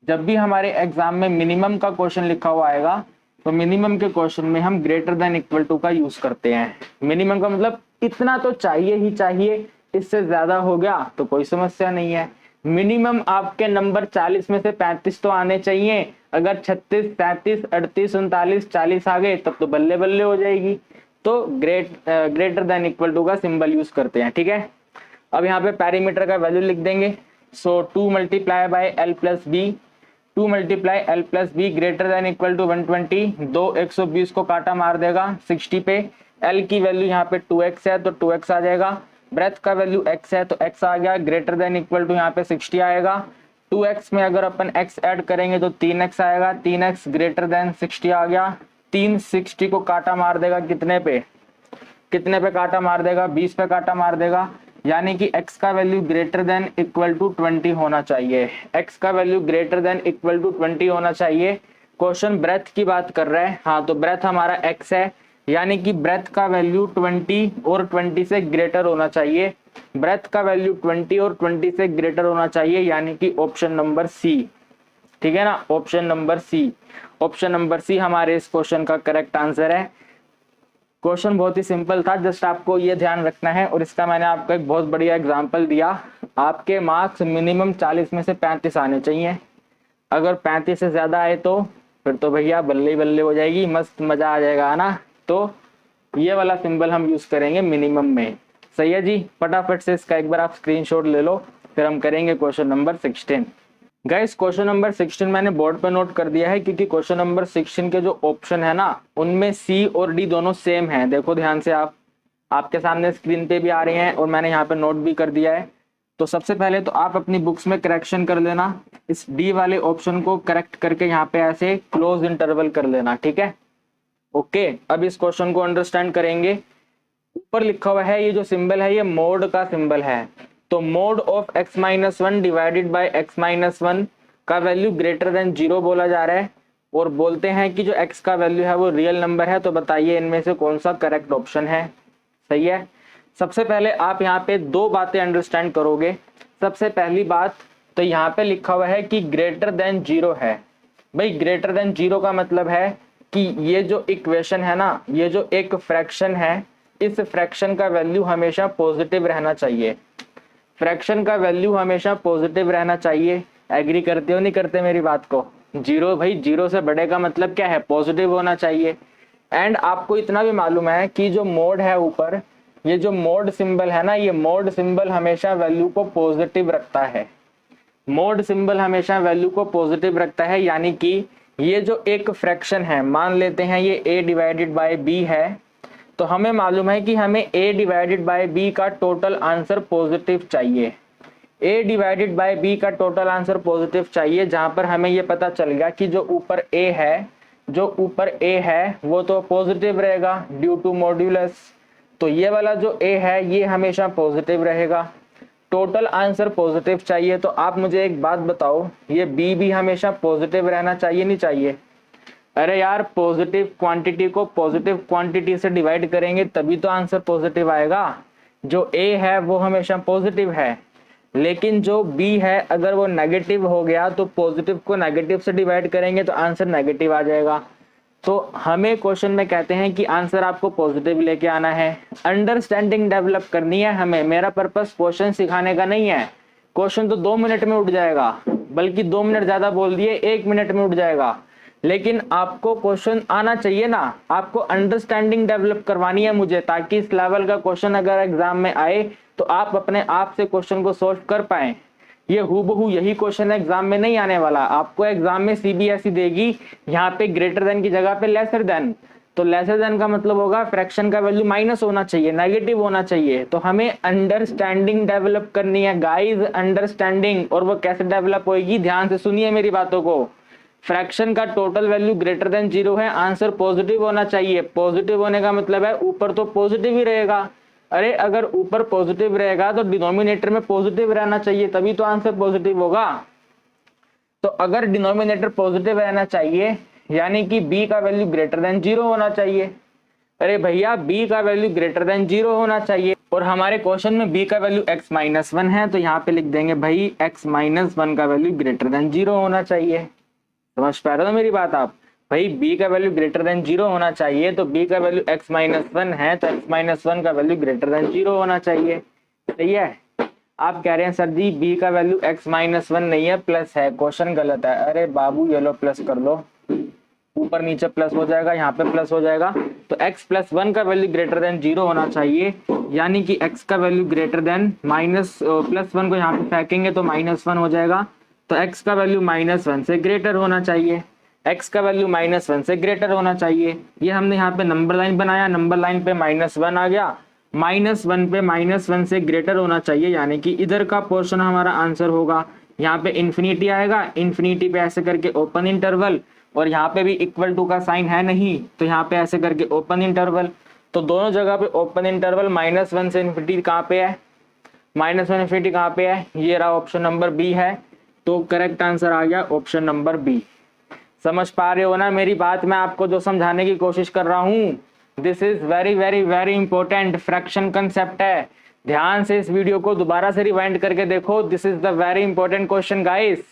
जब भी हमारे एग्जाम में मिनिमम का क्वेश्चन लिखा हुआ आएगा तो मिनिमम के क्वेश्चन में हम ग्रेटर देन इक्वल टू का यूज करते हैं। मिनिमम का मतलब इतना तो चाहिए ही चाहिए, इससे ज्यादा हो गया तो कोई समस्या नहीं है। मिनिमम आपके नंबर 40 में से 35 तो आने चाहिए। अगर 36, 37, 38, 39, 40 आ गए तब तो बल्ले बल्ले हो जाएगी। तो ग्रेटर देन इक्वल टू का सिंबल यूज करते हैं, ठीक है। अब यहाँ पे पैरामीटर का वैल्यू लिख देंगे। So 2 multiply by L plus B, 2 multiply L plus B greater than equal to 120। 2 120 को काटा मार देगा 60 पे। एल की वैल्यू यहाँ पे 2x है तो 2x आ जाएगा। ब्रेथ का वैल्यू x है तो x आ गया। ग्रेटर देन इक्वल टू यहाँ पे 60 आएगा। 2x में अगर अपन x ऐड करेंगे तो 3x आएगा। 3x ग्रेटर देन 60 आ गया। 3 60 को काटा मार देगा कितने पे काटा मार देगा? 20 पे काटा मार देगा। यानी कि x का value greater than equal to 20 होना चाहिए। x का value greater than equal to 20 होना चाहिए। क्वेश्चन ब्रेथ की बात कर रहा है, हाँ तो ब्रेथ हमारा x है, यानी कि ब्रेथ का वैल्यू 20 और 20 से ग्रेटर होना चाहिए। ब्रेथ का वैल्यू 20 और 20 से ग्रेटर होना चाहिए, यानी कि ऑप्शन नंबर सी, ठीक है ना। Option number C, option number C हमारे इस क्वेश्चन का करेक्ट आंसर है। क्वेश्चन बहुत ही सिंपल था, जस्ट आपको ये ध्यान रखना है। और इसका मैंने आपको एक बहुत बढ़िया एग्जांपल दिया। आपके मार्क्स मिनिमम 40 में से 35 आने चाहिए। अगर 35 से ज्यादा आए तो फिर तो भैया बल्ले ही बल्ले हो जाएगी, मस्त मजा आ जाएगा ना। तो ये वाला सिंबल हम यूज करेंगे मिनिमम में। सही है जी, फटाफट से इसका एक बार आप स्क्रीनशॉट ले लो, फिर हम करेंगे question number 16। Guys question number 16 मैंने बोर्ड पे नोट कर दिया है, क्योंकि क्वेश्चन नंबर 16 के जो ऑप्शन है ना उनमें सी और डी दोनों सेम है। देखो ध्यान से, आप आपके सामने स्क्रीन पे भी आ रहे हैं और मैंने यहाँ पे नोट भी कर दिया है। तो सबसे पहले तो आप अपनी बुक्स में करेक्शन कर लेना। इस डी वाले ऑप्शन को करेक्ट करके यहाँ पे ऐसे क्लोज इंटरवल कर लेना, ठीक है। ओके, अब इस क्वेश्चन को अंडरस्टैंड करेंगे। ऊपर लिखा हुआ है ये जो सिंबल है ये मोड का सिंबल है। तो mode of x-1 divided by x-1 का वैल्यू ग्रेटर देन 0 बोला जा रहा है। और बोलते हैं कि जो x का वैल्यू है वो रियल नंबर है। तो बताइए इनमें से कौन सा करेक्ट ऑप्शन है। सही है, सबसे पहले आप यहाँ पे दो बातें अंडरस्टैंड करोगे। सबसे पहली बात तो यहाँ पे लिखा हुआ है कि ग्रेटर देन 0 है। भाई ग्रेटर देन 0 का मतलब है कि ये जो इक्वेशन है ना, ये जो एक फ्रैक्शन है, इस फ्रैक्शन का वैल्यू हमेशा पॉजिटिव रहना चाहिए। फ्रैक्शन का वैल्यू हमेशा पॉजिटिव रहना चाहिए। एग्री करते हो नहीं करते मेरी बात को? 0 भाई 0 से बड़े का मतलब क्या है? पॉजिटिव होना चाहिए। एंड आपको इतना भी मालूम है कि जो मोड है ऊपर, ये जो मोड सिंबल है ना, ये मोड सिंबल हमेशा वैल्यू को पॉजिटिव रखता है। मोड सिंबल हमेशा वैल्यू को पॉजिटिव रखता है, यानी कि ये जो एक फ्रैक्शन है, मान लेते हैं ये a डिवाइडेड बाय b है, तो हमें मालूम है कि हमें a डिवाइडेड बाय b का टोटल आंसर पॉजिटिव चाहिए। a डिवाइडेड बाय b का टोटल आंसर पॉजिटिव चाहिए, जहां पर हमें ये पता चल गया कि जो ऊपर a है, जो ऊपर a है वो तो पॉजिटिव रहेगा ड्यू टू मॉड्यूलस। तो ये वाला जो a है ये हमेशा पॉजिटिव रहेगा। टोटल आंसर पॉजिटिव चाहिए, तो आप मुझे एक बात बताओ, ये b भी हमेशा पॉजिटिव रहना चाहिए नहीं चाहिए? अरे यार, पॉजिटिव क्वांटिटी को पॉजिटिव क्वांटिटी से डिवाइड करेंगे तभी तो आंसर पॉजिटिव आएगा। जो a है वो हमेशा पॉजिटिव है, लेकिन जो b है अगर वो नेगेटिव हो गया तो पॉजिटिव को नेगेटिव से डिवाइड करेंगे तो आंसर नेगेटिव आ जाएगा। तो हमें क्वेश्चन में कहते हैं कि आंसर आपको पॉजिटिव लेके आना है, अंडरस्टैंडिंग डेवलप करनी है हमें। मेरा पर्पस क्वेश्चन सिखाने का नहीं है। क्वेश्चन तो 2 मिनट में उठ जाएगा, बल्कि 2 मिनट ज्यादा बोल दिए 1 मिनट में उठ जाएगा, लेकिन आपको क्वेश्चन आना चाहिए ना। आपको अंडरस्टैंडिंग डेवलप करवानी है मुझे, ताकि इस लेवल का क्वेश्चन अगर एग्जाम में आए तो आप अपने आप से क्वेश्चन को सॉल्व कर पाए। ये हूबहू यही क्वेश्चन एग्जाम में नहीं आने वाला। आपको एग्जाम में सीबीएसई देगी यहाँ पे ग्रेटर देन की जगह पे लेसर देन। तो लेसर देन का मतलब होगा फ्रैक्शन का वैल्यू माइनस होना चाहिए, नेगेटिव होना चाहिए। तो हमें अंडरस्टैंडिंग डेवलप करनी है गाइज, अंडरस्टैंडिंग। और वो कैसे डेवलप होगी, ध्यान से सुनिए मेरी बातों को। फ्रैक्शन का टोटल वैल्यू ग्रेटर देन 0 है, आंसर पॉजिटिव होना चाहिए। पॉजिटिव होने का मतलब है ऊपर तो पॉजिटिव ही रहेगा। अरे अगर ऊपर पॉजिटिव रहेगा तो डिनोमिनेटर में पॉजिटिव रहना चाहिए, तभी तो आंसर पॉजिटिव होगा। तो अगर डिनोमिनेटर पॉजिटिव रहना चाहिए, यानी कि b का वैल्यू ग्रेटर देन 0 होना चाहिए। अरे भैया b का वैल्यू ग्रेटर देन 0 होना चाहिए, और हमारे क्वेश्चन में b का वैल्यू x माइनस 1 है, तो यहाँ पे लिख देंगे भाई x माइनस 1 का वैल्यू ग्रेटर देन 0 होना चाहिए। समझ पा रहे हो मेरी बात आप? भाई b का वैल्यू ग्रेटर देन 0 होना चाहिए, तो b का वैल्यू x माइनस 1 है, तो x माइनस 1 का वैल्यू ग्रेटर देन 0 होना चाहिए। सही है। आप कह रहे हैं सर जी b का वैल्यू x माइनस 1 नहीं है, प्लस है, क्वेश्चन गलत है। अरे बाबू ये लो प्लस कर लो, ऊपर नीचे प्लस हो जाएगा, यहाँ पे प्लस हो जाएगा, तो x प्लस 1 का वैल्यू ग्रेटर देन 0 होना चाहिए, यानी कि x का value greater then minus plus 1 को यहाँ पे फेंकेंगे तो माइनस 1 हो जाएगा, तो x का वैल्यू माइनस 1 से ग्रेटर होना चाहिए। x का वैल्यू माइनस 1 से ग्रेटर होना चाहिए। ये हमने यहाँ पे नंबर लाइन बनाया, नंबर लाइन पे माइनस 1 आ गया, माइनस 1 पे माइनस 1 से ग्रेटर होना चाहिए, यानी कि इधर का पोर्शन हमारा आंसर होगा। यहाँ पे इन्फिनिटी आएगा, इन्फिनिटी पे ऐसे करके ओपन इंटरवल, और यहाँ पे भी इक्वल टू का साइन है नहीं, तो यहाँ पे ऐसे करके ओपन इंटरवल, तो दोनों जगह पे ओपन इंटरवल। माइनस 1 से इन्फिनिटी कहाँ पे है, माइनस 1 इन्फिनिटी कहाँ पे है, ये रहा ऑप्शन नंबर बी है, तो करेक्ट आंसर आ गया ऑप्शन नंबर बी। समझ पा रहे हो ना मेरी बात? मैं आपको जो समझाने की कोशिश कर रहा हूँ, this is very very very important fraction concept है। ध्यान से इस वीडियो को दोबारा से रिवाइंड करके देखो, this is the very important question guys.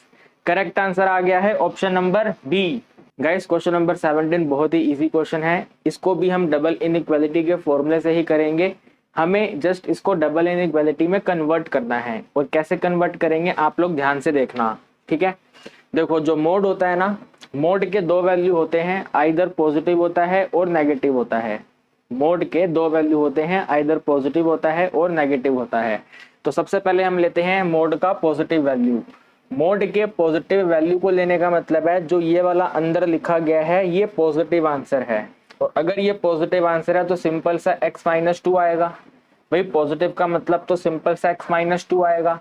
Correct answer आ गया है option number B. Guys question number 17 बहुत ही इजी क्वेश्चन है, इसको भी हम डबल इनइक्वालिटी के फॉर्मूले से ही करेंगे। हमें जस्ट इसको डबल इनइक्वालिटी में कन्वर्ट करना है, और कैसे कन्वर्ट करेंगे आप लोग ध्यान से देखना, ठीक है। देखो जो मोड होता है ना, मोड के दो वैल्यू होते हैं, आइदर पॉजिटिव होता है और नेगेटिव होता है। मोड के दो वैल्यू होते हैं, आइदर पॉजिटिव होता है और नेगेटिव होता है। तो सबसे पहले हम लेते हैं मोड का पॉजिटिव वैल्यू। मोड के पॉजिटिव वैल्यू को लेने का मतलब है जो ये वाला अंदर लिखा गया है ये पॉजिटिव आंसर है, और अगर ये पॉजिटिव आंसर है तो सिंपल सा x माइनस 2 आएगा। भाई पॉजिटिव का मतलब तो सिंपल सा x माइनस 2 आएगा।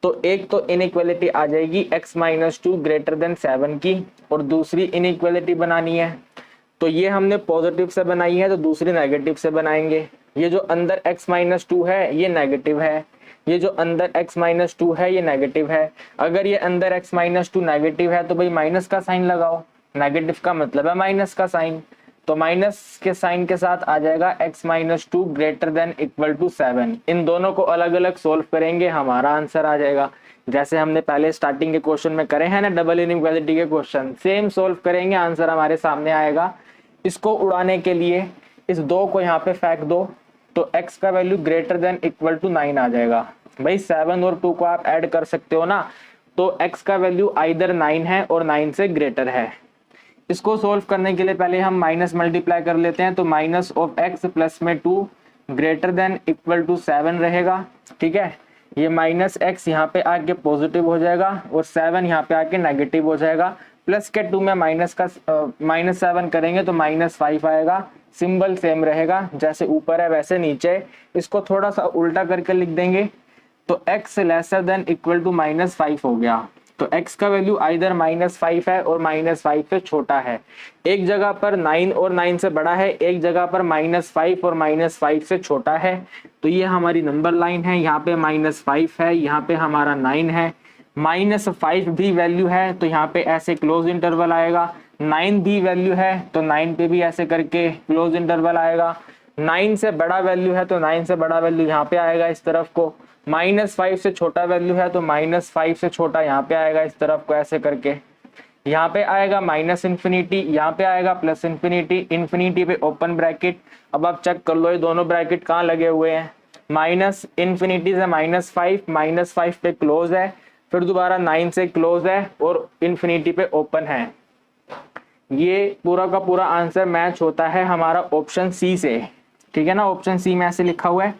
तो एक तो इनइक्वालिटी आ जाएगी x माइनस 2 ग्रेटर देन 7 की, और दूसरी इनइक्वालिटी बनानी है, तो ये हमने पॉजिटिव से बनाई है, तो दूसरी नेगेटिव से बनाएंगे। ये जो अंदर x माइनस 2 है ये नेगेटिव है, ये जो अंदर x माइनस 2 है ये नेगेटिव है। अगर ये अंदर x माइनस 2 नेगेटिव है तो भाई माइनस का साइन लगाओ, नेगेटिव का मतलब है माइनस का साइन, तो माइनस के साइन के साथ आ जाएगा x minus 2 greater than equal to 7। इन दोनों को अलग अलग सोल्व करेंगे, हमारा आंसर आ जाएगा। जैसे हमने पहले स्टार्टिंग के क्वेश्चन में करे हैं ना डबल इनइक्वालिटी के क्वेश्चन, सेम सोल्व करेंगे, आंसर हमारे सामने आएगा। इसको उड़ाने के लिए इस 2 को यहाँ पे फेंक दो, तो x का value greater than equal to 9 आ जाएगा। भाई 7 और 2 को आप ऐड कर सकते हो ना, तो x का वैल्यू आइदर 9 है और 9 से ग्रेटर है। इसको सोल्व करने के लिए पहले हम माइनस मल्टीप्लाई कर लेते हैं, तो माइनस ऑफ x प्लस में 2 ग्रेटर देन इक्वल टू 7 रहेगा, ठीक है। ये माइनस x यहाँ पे आके पॉजिटिव हो जाएगा और 7 यहाँ पे आके नेगेटिव हो जाएगा। प्लस के 2 में माइनस 7 करेंगे तो माइनस 5 आएगा। सिंबल सेम रहेगा, जैसे ऊपर है वैसे नीचे। इसको थोड़ा सा उल्टा करके लिख देंगे, तो x lesser than equal to minus 5 हो गया। तो x का वैल्यू आइदर माइनस 5 है और माइनस 5 से छोटा है। एक जगह पर 9 और 9 से बड़ा है, एक जगह पर माइनस 5 और माइनस 5 से छोटा है। तो ये हमारी नंबर लाइन है, यहाँ पे माइनस 5 है, यहाँ पे हमारा 9 है, माइनस 5 भी वैल्यू है, तो यहाँ पे ऐसे क्लोज इंटरवल आएगा। 9 भी वैल्यू है तो 9 पे भी ऐसे करके क्लोज इंटरवल आएगा। 9 से बड़ा वैल्यू है तो 9 से बड़ा वैल्यू यहाँ पे आएगा इस तरफ को। माइनस 5 से छोटा वैल्यू है तो माइनस 5 से छोटा यहाँ पे आएगा इस तरफ को, ऐसे करके। यहाँ पे आएगा माइनस इन्फिनिटी, यहाँ पे आएगा प्लस इन्फिनिटी, इन्फिनिटी पे ओपन ब्रैकेट। अब आप चेक कर लो ये दोनों ब्रैकेट कहाँ लगे हुए हैं, माइनस इन्फिनिटी से माइनस 5 पे क्लोज है, फिर दोबारा 9 से क्लोज है और इन्फिनिटी पे ओपन है। ये पूरा का पूरा आंसर मैच होता है हमारा ऑप्शन सी से, ठीक है ना। ऑप्शन सी में ऐसे लिखा हुआ है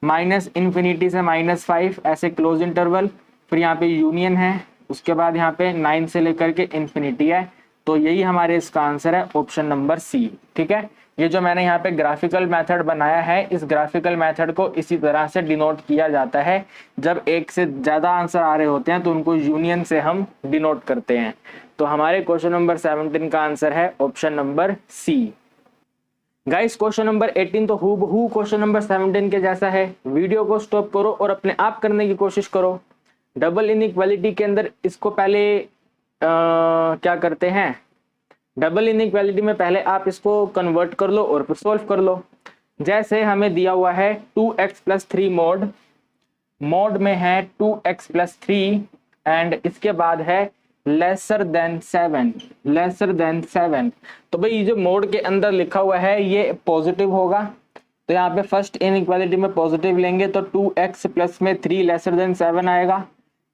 माइनस इन्फिनिटी से माइनस 5 ऐसे क्लोज इंटरवल, फिर यहाँ पे यूनियन है, उसके बाद यहाँ पे 9 से लेकर के इन्फिनिटी है। तो यही हमारे इसका आंसर है ऑप्शन नंबर सी, ठीक है। ये जो मैंने यहाँ पे ग्राफिकल मेथड बनाया है, इस ग्राफिकल मेथड को इसी तरह से डिनोट किया जाता है। जब एक से ज्यादा आंसर आ रहे होते हैं तो उनको यूनियन से हम डिनोट करते हैं। तो हमारे क्वेश्चन नंबर 17 का आंसर है option number C. Guys question number 18 तो हूबहू क्वेश्चन नंबर 17 के जैसा है। वीडियो को स्टॉप करो और अपने आप करने की कोशिश करो। डबल इनइक्वालिटी के अंदर इसको पहले क्या करते हैं, डबल इनइक्वालिटी में पहले आप इसको कन्वर्ट कर लो और फिर सोल्व कर लो। जैसे हमें दिया हुआ है 2x प्लस 3 मोड में है 2x प्लस 3 एंड इसके बाद है लेसर देन 7। तो भाई ये जो मोड के अंदर लिखा हुआ है ये पॉजिटिव होगा, तो यहाँ पे फर्स्ट इनइक्वालिटी में पॉजिटिव लेंगे तो 2x प्लस में 3 लेसर देन 7 आएगा।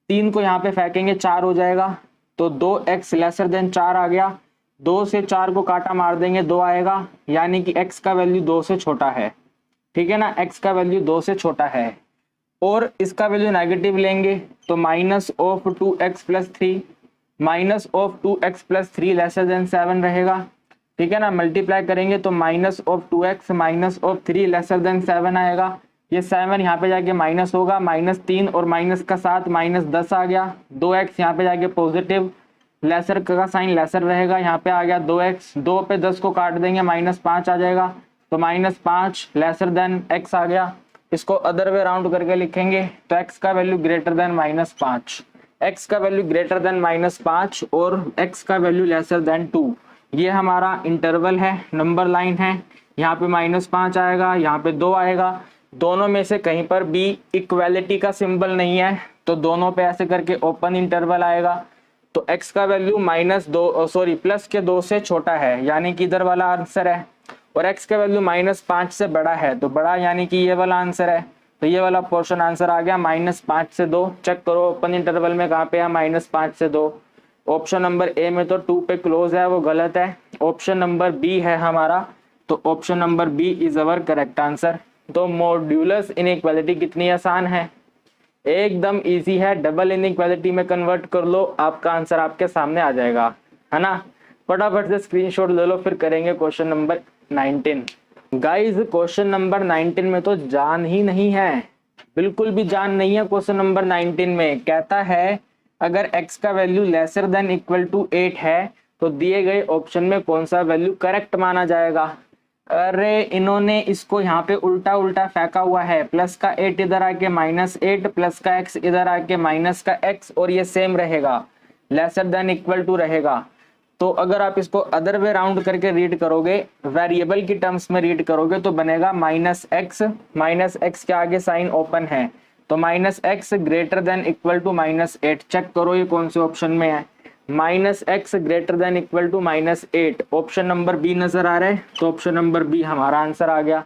3 को यहाँ पे फेंकेंगे 4 हो जाएगा, तो 2x लेसर देन 4 आ गया। 2 से 4 को काटा मार देंगे 2 आएगा, यानी कि x का वैल्यू 2 से छोटा है। ठीक है ना, x का वैल्यू 2 से छोटा है। और इसका वैल्यू नेगेटिव लेंगे तो minus of 2x plus 3 minus of 2x plus 3 lesser than 7 रहेगा। ठीक है ना, मल्टीप्लाई करेंगे तो minus of 2x minus of 3 lesser than 7 आएगा। ये 7 यहाँ पे जाके माइनस होगा, -3 और माइनस का 7 -10 आ गया। 2x यहाँ पे जाके पॉजिटिव, लेसर का साइन लेसर रहेगा, यहाँ पे आ गया 2x। 2 पे 10 को काट देंगे -5 आ जाएगा, तो -5 लेसर देन x आ गया। इसको अदर वे राउंड करके लिखेंगे तो x का वैल्यू ग्रेटर देन -5, x का वैल्यू ग्रेटर देन -5 और x का वैल्यू लेसर देन 2। ये हमारा इंटरवल है, नंबर लाइन है। यहाँ पे -5 आएगा, यहाँ पे 2 आएगा। दोनों में से कहीं पर भी इक्वालिटी का सिंबल नहीं है, तो दोनों पे ऐसे करके ओपन इंटरवल आएगा। तो x का वैल्यू प्लस के 2 से छोटा है, यानी कि इधर वाला आंसर है। और x का वैल्यू -5 से बड़ा है, तो बड़ा यानी कि ये वाला आंसर है। तो ये वाला पोर्शन आंसर आ गया -5 से 2। चेक करो ओपन इंटरवल में कहाँ पे है, -5 से 2। ऑप्शन नंबर ए में तो 2 पे क्लोज है, वो गलत है। ऑप्शन नंबर बी है हमारा, तो option number B is our correct answer. तो मॉड्यूलस इनइक्वालिटी कितनी आसान है, एकदम इजी है। डबल इनइक्वालिटी में कन्वर्ट कर लो, आपका आंसर आपके सामने आ जाएगा, है ना। फटाफट से स्क्रीनशॉट ले लो, फिर करेंगे question number 19। Guys question number 19 में तो जान ही नहीं है, बिल्कुल भी जान नहीं है। क्वेश्चन नंबर 19 में कहता है अगर x का value lesser than equal to 8 है तो दिए गए ऑप्शन में कौन सा वैल्यू करेक्ट माना जाएगा। अरे इन्होंने इसको यहाँ पे उल्टा उल्टा फेंका हुआ है, प्लस का 8 इधर आके -8, प्लस का x इधर आके माइनस का x, और ये सेम रहेगा, लेसर देन इक्वल टू रहेगा। तो अगर आप इसको अदर वे राउंड करके रीड करोगे, वेरिएबल की टर्म्स में रीड करोगे तो बनेगा -x के आगे साइन ओपन है, तो -x greater than equal to -8। Check करो ये कौन से ऑप्शन में है, -x greater than equal to -8। Option number B नजर आ रहा है, तो ऑप्शन नंबर बी हमारा आंसर आ गया।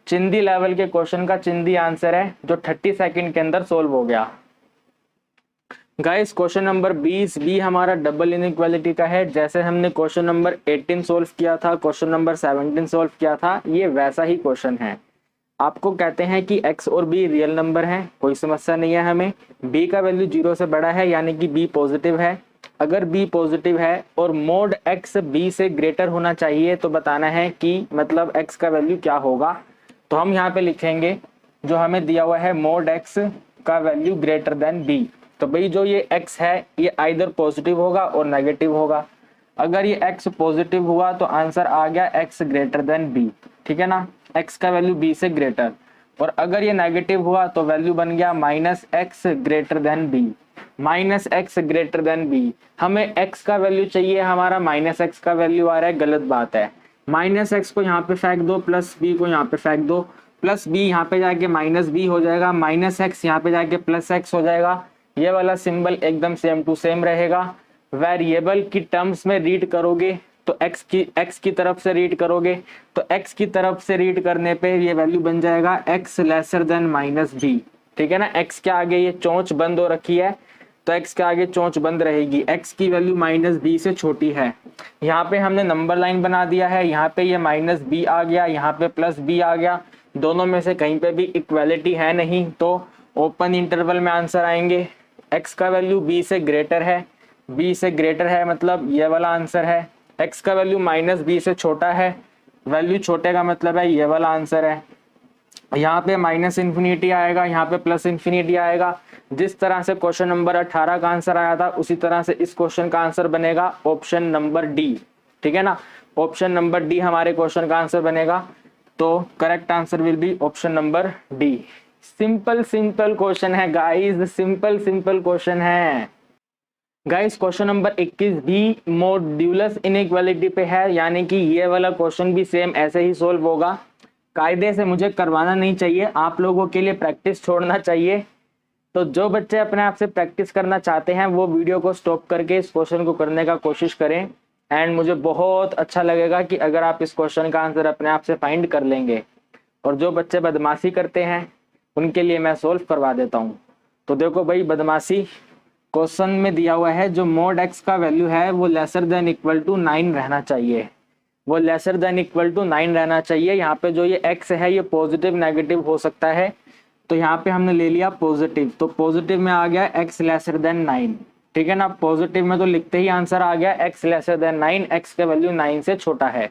चिंदी लेवल के क्वेश्चन का चिंदी आंसर है, जो 30 सेकंड के अंदर सोल्व हो गया। गाइस क्वेश्चन नंबर 20 भी हमारा डबल इनइक्वालिटी का है। जैसे हमने क्वेश्चन नंबर 18 सोल्व किया था, क्वेश्चन नंबर 17 सोल्व किया था, ये वैसा ही क्वेश्चन है। आपको कहते हैं कि x और b रियल नंबर है, कोई समस्या नहीं है हमें। b का वैल्यू 0 से बड़ा है, यानी कि b पॉजिटिव है। अगर b पॉजिटिव है और मोड x b से ग्रेटर होना चाहिए, तो बताना है कि मतलब x का वैल्यू क्या होगा। तो हम यहाँ पे लिखेंगे जो हमें दिया हुआ है, मोड x का वैल्यू ग्रेटर देन b। तो भाई जो ये x है ये आइदर पॉजिटिव होगा और नेगेटिव होगा। अगर ये x पॉजिटिव हुआ तो आंसर आ गया x ग्रेटर देन b, ठीक है ना, x का वैल्यू b से ग्रेटर। और अगर ये नेगेटिव हुआ तो वैल्यू बन गया -x greater then b, -x greater then b। हमें x का वैल्यू चाहिए, हमारा -x का वैल्यू आ रहा है, गलत बात है। -x को यहाँ पे फेंक दो, प्लस b को यहाँ पे फेंक दो, प्लस b यहाँ पे जाके -b हो जाएगा, -x यहाँ पे जाके +x हो जाएगा। ये वाला सिंबल एकदम सेम टू सेम रहेगा। वेरिएबल की टर्म्स में रीड करोगे तो x की तरफ से रीड करोगे, तो x की तरफ से रीड करने पे ये वैल्यू बन जाएगा x लेसर देन -b, ठीक है ना। x के आगे ये चोंच बंद हो रखी है, तो x के आगे चोंच बंद रहेगी, x की वैल्यू -b से छोटी है। यहाँ पे हमने नंबर लाइन बना दिया है, यहाँ पे ये -b आ गया, यहाँ पे +b आ गया। दोनों में से कहीं पे भी इक्वालिटी है नहीं, तो ओपन इंटरवल में आंसर आएंगे। x का वैल्यू b से ग्रेटर है, b से ग्रेटर है मतलब ये वाला आंसर है। x का वैल्यू -b से छोटा है, वैल्यू छोटे का मतलब है ये वाला आंसर है। यहाँ पे -∞ आएगा, यहाँ पे +∞ आएगा। जिस तरह से क्वेश्चन नंबर 18 का आंसर आया था, उसी तरह से इस क्वेश्चन का आंसर बनेगा ऑप्शन नंबर डी, ठीक है ना। ऑप्शन नंबर डी हमारे क्वेश्चन का आंसर बनेगा, तो correct answer will be option number D. Simple question है गाइस, सिंपल क्वेश्चन है। गाइस क्वेश्चन नंबर 21 भी मॉड्यूलस इनइक्वालिटी पे है, यानी कि ये वाला क्वेश्चन भी सेम ऐसे ही सोल्व होगा। कायदे से मुझे करवाना नहीं चाहिए, आप लोगों के लिए प्रैक्टिस छोड़ना चाहिए। तो जो बच्चे अपने आप से प्रैक्टिस करना चाहते हैं वो वीडियो को स्टॉप करके इस क्वेश्चन को करने का कोशिश करें। एंड मुझे बहुत अच्छा लगेगा कि अगर आप इस क्वेश्चन का आंसर अपने आप से फाइंड कर लेंगे। और जो बच्चे बदमाशी करते हैं उनके लिए मैं सोल्व करवा देता हूँ। तो देखो भाई, बदमाशी क्वेश्चन में दिया हुआ है जो मोड एक्स का वैल्यू है वो लेसर देन इक्वल टू 9 रहना चाहिए, वो लेसर देन इक्वल टू 9 रहना चाहिए। यहाँ पे जो ये एक्स है ये पॉजिटिव नेगेटिव हो सकता है, तो यहाँ पे हमने ले लिया पॉजिटिव, तो पॉजिटिव में आ गया एक्स लेसर देन 9। ठीक है ना, पॉजिटिव में तो लिखते ही आंसर आ गया एक्स लेसर देन 9, एक्स का वैल्यू 9 से छोटा है।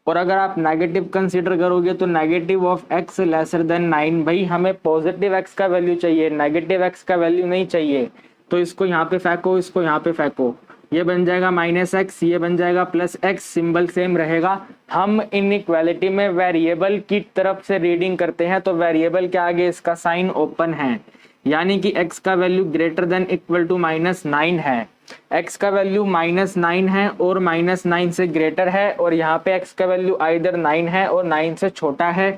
और अगर आप नेगेटिव कंसीडर करोगे तो negative of x lesser then 9, भाई हमें पॉजिटिव एक्स का वैल्यू चाहिए, नेगेटिव एक्स का वैल्यू नहीं चाहिए। तो इसको यहाँ पे फेंको, इसको यहाँ पे फेंको, ये बन जाएगा -x, ये बन जाएगा +x, सिंबल सेम रहेगा। हम इनइक्वालिटी में वेरिएबल की तरफ से रीडिंग करते हैं, तो वेरिएबल के आगे इसका साइन ओपन है, यानी कि x का value greater than equal to -9 है। x का वैल्यू -9 है और -9 से ग्रेटर है, और यहाँ पे x का वैल्यू आइदर 9 है और 9 से छोटा है।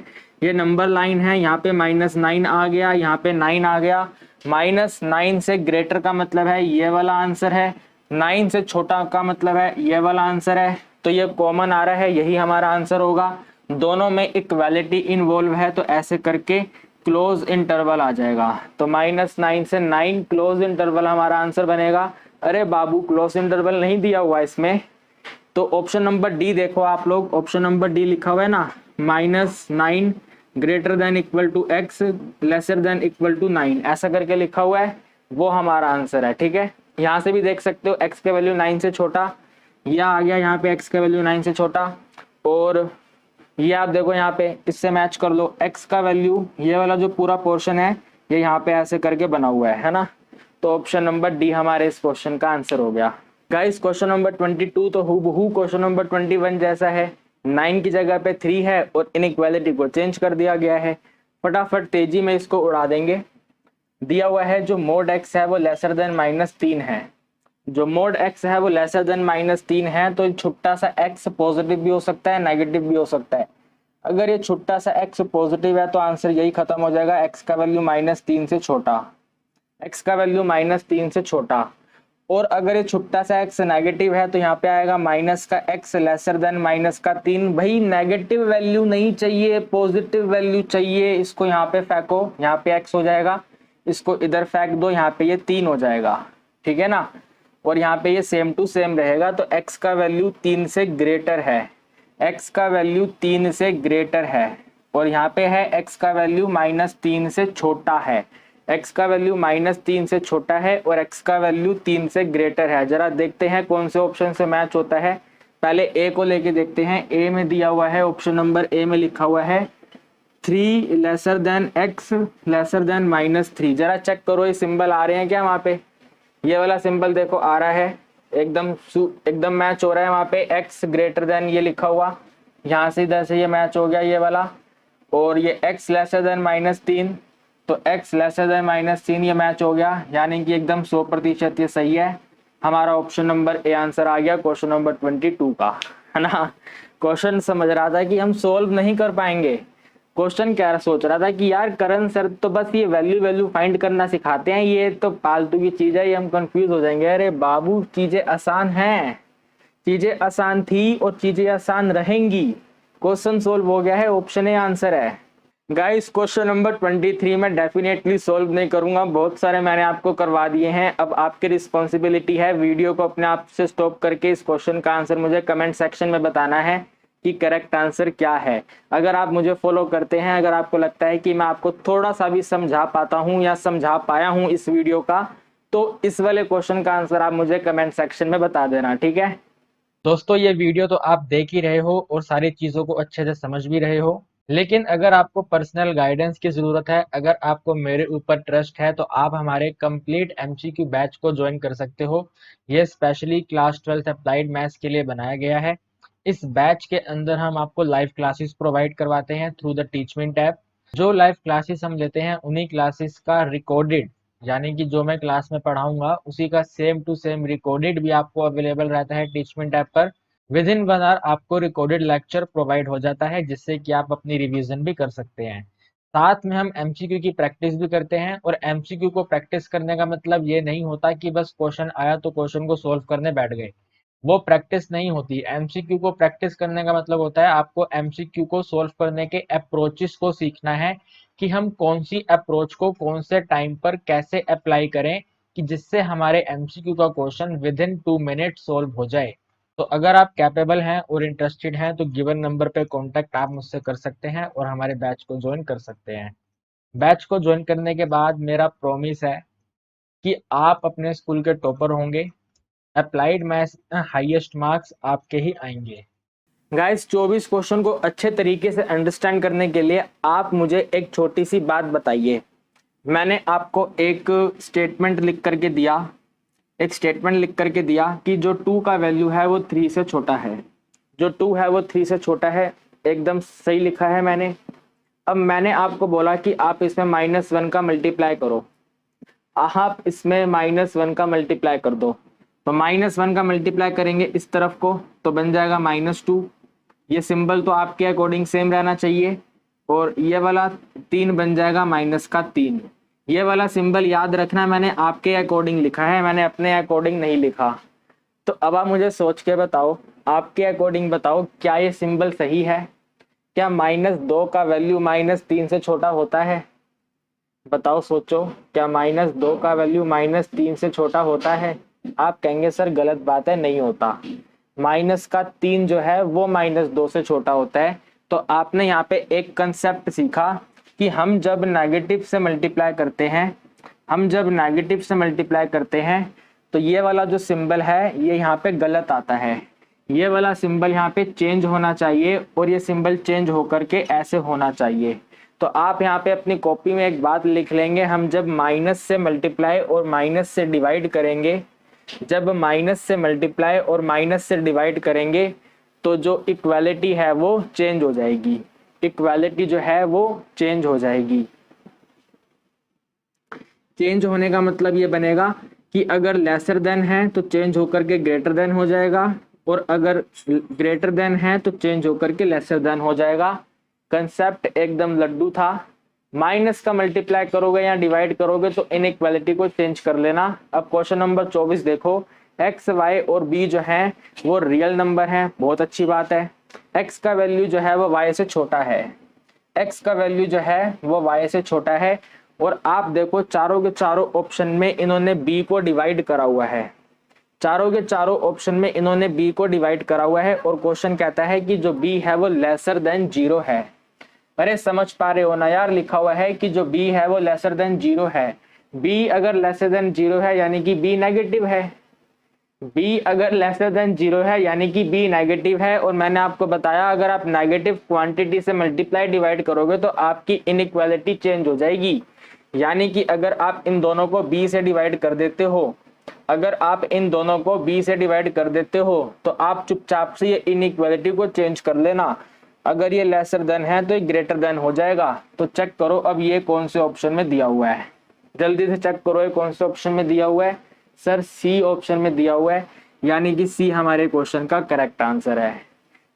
ये नंबर लाइन है, यहाँ पे -9 आ गया, यहाँ पे 9 आ गया। -9 से ग्रेटर का मतलब है ये वाला आंसर है, 9 से छोटा का मतलब है ये वाला आंसर है। तो ये कॉमन आ रहा है, यही हमारा आंसर होगा। दोनों में इक्वालिटी इन्वॉल्व है, तो ऐसे करके क्लोज इंटरवल आ जाएगा। तो -9 से 9 क्लोज इंटरवल हमारा आंसर बनेगा। अरे बाबू, क्लोज इंटरवल नहीं दिया हुआ इसमें, तो ऑप्शन नंबर डी देखो आप लोग, ऑप्शन नंबर डी लिखा हुआ है ना, -9 greater than equal to X lesser than equal to 9, ऐसा करके लिखा हुआ है, वो हमारा आंसर है। ठीक है, यहाँ से भी देख सकते हो x का वैल्यू 9 से छोटा, यह आ गया यहाँ पे x का वैल्यू 9 से छोटा। और ये आप देखो यहाँ पे इससे मैच कर लो, x का वैल्यू ये वाला जो पूरा पोर्शन है ये यहाँ पे ऐसे करके बना हुआ है ना। तो ऑप्शन नंबर डी हमारे इस क्वेश्चन का आंसर हो गया। गाइस क्वेश्चन नंबर 22 तो हूबहू क्वेश्चन नंबर 21 जैसा है, 9 की जगह पे 3 है और इनइक्वालिटी को चेंज कर दिया गया है। फटाफट तेजी में इसको उड़ा देंगे। दिया हुआ है जो मोड x है वो लेसर देन -3 है, जो मोड x है वो लेसर देन -3 है, तो छोटा सा x पॉजिटिव भी हो सकता है, नेगेटिव भी हो सकता है। अगर ये छोटा सा x पॉजिटिव है तो आंसर यही खत्म हो जाएगा, x का वैल्यू -3 से छोटा, x का वैल्यू -3 से छोटा। और अगर ये छोटा सा x नेगेटिव है तो यहाँ पे आएगा माइनस का x लेसर देन -3। भाई नेगेटिव वैल्यू नहीं चाहिए, पॉजिटिव वैल्यू चाहिए। इसको यहाँ पे फेंको, यहाँ पे x हो जाएगा, इसको इधर फेंक दो, यहाँ पे ये 3 हो जाएगा। ठीक है ना, और यहाँ पे ये सेम टू सेम रहेगा। तो x का वैल्यू 3 से ग्रेटर है, x का वैल्यू 3 से ग्रेटर है, और यहाँ पे है x का वैल्यू -3 से छोटा है, x का वैल्यू -3 से छोटा है और x का वैल्यू 3 से ग्रेटर है। जरा देखते हैं कौन से ऑप्शन से मैच होता है। पहले ए को लेके देखते हैं। ए में दिया हुआ है, ऑप्शन नंबर ए में लिखा हुआ है 3 lesser than x lesser then -3। जरा चेक करो ये सिंबल आ रहे हैं क्या वहाँ पे, ये वाला सिंबल देखो आ रहा है, एकदम मैच हो रहा है। वहाँ पे x ग्रेटर देन ये लिखा हुआ, यहाँ से इधर से ये मैच हो गया ये वाला, और ये x लेसर देन -3, तो x लेसर देन -3 ये मैच हो गया, यानी कि एकदम 100% ये सही है। हमारा ऑप्शन नंबर ए आंसर आ गया क्वेश्चन नंबर 22 का, है ना। क्वेश्चन समझ रहा था कि हम सोल्व नहीं कर पाएंगे। क्वेश्चन क्या सोच रहा था कि यार करण सर तो बस ये वैल्यू फाइंड करना सिखाते हैं, ये तो फालतू की चीज है, ये हम कंफ्यूज हो जाएंगे। अरे बाबू, चीजें आसान हैं, चीजें आसान थी और चीजें आसान रहेंगी। क्वेश्चन सोल्व हो गया है, ऑप्शन ए आंसर है। गाइस क्वेश्चन नंबर 23 में डेफिनेटली सोल्व नहीं करूंगा, बहुत सारे मैंने आपको करवा दिए हैं। अब आपकी रिस्पॉन्सिबिलिटी है वीडियो को अपने आप से स्टॉप करके इस क्वेश्चन का आंसर मुझे कमेंट सेक्शन में बताना है कि करेक्ट आंसर क्या है। अगर आप मुझे फॉलो करते हैं, अगर आपको लगता है कि मैं आपको थोड़ा सा भी समझा पाता हूँ या समझा पाया हूँ इस वीडियो का, तो इस वाले क्वेश्चन का आंसर आप मुझे कमेंट सेक्शन में बता देना, ठीक है। दोस्तों ये वीडियो तो आप देख ही रहे हो और सारी चीज़ों को अच्छे से समझ भी रहे हो, लेकिन अगर आपको पर्सनल गाइडेंस की ज़रूरत है, अगर आपको मेरे ऊपर ट्रस्ट है, तो आप हमारे कंप्लीट एमसीक्यू बैच को ज्वाइन कर सकते हो। ये specially class 12th applied maths के लिए बनाया गया है। इस बैच के अंदर हम आपको लाइव क्लासेस प्रोवाइड करवाते हैं थ्रू द टीचमेंट ऐप। जो लाइव क्लासेस हम लेते हैं उन्हीं क्लासेस का रिकॉर्डेड यानी कि जो मैं क्लास में पढ़ाऊंगा उसी का सेम टू सेम रिकॉर्डेड भी आपको अवेलेबल रहता है टीचमेंट ऐप पर। विद इन 1 आवर आपको रिकॉर्डेड लेक्चर प्रोवाइड हो जाता है, जिससे कि आप अपनी रिवीजन भी कर सकते हैं। साथ में हम एमसीक्यू की प्रैक्टिस भी करते हैं, और एमसीक्यू को प्रैक्टिस करने का मतलब ये नहीं होता कि बस क्वेश्चन आया तो क्वेश्चन को सोल्व करने बैठ गए। वो प्रैक्टिस नहीं होती। एमसीक्यू को प्रैक्टिस करने का मतलब होता है आपको एमसीक्यू को सोल्व करने के अप्रोचेस को सीखना है, कि हम कौन सी अप्रोच को कौन से टाइम पर कैसे अप्लाई करें, कि जिससे हमारे एमसीक्यू का question with in 2 minute solve हो जाए। तो अगर आप कैपेबल हैं और इंटरेस्टेड हैं तो गिवन नंबर पे कांटेक्ट आप मुझसे कर सकते हैं और हमारे बैच को ज्वाइन कर सकते हैं। बैच को ज्वाइन करने के बाद मेरा प्रॉमिस है कि आप अपने स्कूल के टॉपर होंगे। अप्लाइड मैथ्स हाईएस्ट मार्क्स आपके ही आएंगे। गाइस 24 क्वेश्चन को अच्छे तरीके से अंडरस्टैंड करने के लिए आप मुझे एक छोटी सी बात बताइए। मैंने आपको एक स्टेटमेंट लिख करके दिया, कि जो 2 का वैल्यू है वो 3 से छोटा है। जो 2 है वो 3 से छोटा है, एकदम सही लिखा है मैंने। अब मैंने आपको बोला कि आप इसमें -1 का मल्टीप्लाई करो, आप इसमें -1 का मल्टीप्लाई कर दो। तो -1 का मल्टीप्लाई करेंगे इस तरफ को तो बन जाएगा -2। ये सिंबल तो आपके अकॉर्डिंग सेम रहना चाहिए, और ये वाला 3 बन जाएगा -3। ये वाला सिंबल याद रखना, मैंने आपके अकॉर्डिंग लिखा है, मैंने अपने अकॉर्डिंग नहीं लिखा। तो अब आप मुझे सोच के बताओ, आपके अकॉर्डिंग बताओ, क्या ये सिंबल सही है? क्या -2 का वैल्यू -3 से छोटा होता है? बताओ, सोचो, क्या -2 का वैल्यू -3 से छोटा होता है? आप कहेंगे सर गलत बात है, नहीं होता। -3 जो है वो -2 से छोटा होता है। तो आपने यहाँ पे एक कंसेप्ट सीखा कि हम जब नेगेटिव से मल्टीप्लाई करते हैं, तो ये वाला जो सिंबल है ये यहाँ पे गलत आता है। ये वाला सिंबल यहाँ पे चेंज होना चाहिए, और ये सिंबल चेंज होकर के ऐसे होना चाहिए। तो आप यहाँ पे अपनी कॉपी में एक बात लिख लेंगे, हम जब माइनस से मल्टीप्लाई और माइनस से डिवाइड करेंगे, तो जो इक्वालिटी है वो चेंज हो जाएगी। चेंज होने का मतलब ये बनेगा कि अगर लेसर देन है तो चेंज होकर के ग्रेटर देन हो जाएगा, और अगर ग्रेटर देन है तो चेंज होकर के लेसर देन हो जाएगा। कंसेप्ट एकदम लड्डू था। माइनस का मल्टीप्लाई करोगे या डिवाइड करोगे तो इनइक्वालिटी को चेंज कर लेना। अब क्वेश्चन नंबर 24 देखो, एक्स वाई और बी जो है वो रियल नंबर है, बहुत अच्छी बात है। एक्स का वैल्यू जो है वो वाई से छोटा है, और आप देखो चारों के चारों ऑप्शन में इन्होंने बी को डिवाइड करा हुआ है। और क्वेश्चन कहता है कि जो बी है वो लेसर देन 0 है। अरे समझ पा रहे हो ना यार, लिखा हुआ है कि जो बी है वो लेसर देन 0 है। बी अगर लेसर देन 0 है यानी कि बी नेगेटिव है। और मैंने आपको बताया अगर आप नेगेटिव क्वांटिटी से मल्टीप्लाई डिवाइड करोगे तो आपकी इनइक्वालिटी चेंज हो जाएगी। यानी कि अगर आप इन दोनों को b से डिवाइड कर देते हो, तो आप चुपचाप से ये इनइक्वालिटी को चेंज कर लेना। अगर ये लेसर देन है तो ये ग्रेटर देन हो जाएगा। तो चेक करो अब ये कौन से ऑप्शन में दिया हुआ है, जल्दी से चेक करो ये कौन से ऑप्शन में दिया हुआ है। सर सी ऑप्शन में दिया हुआ है, यानी कि सी हमारे क्वेश्चन का करेक्ट आंसर है।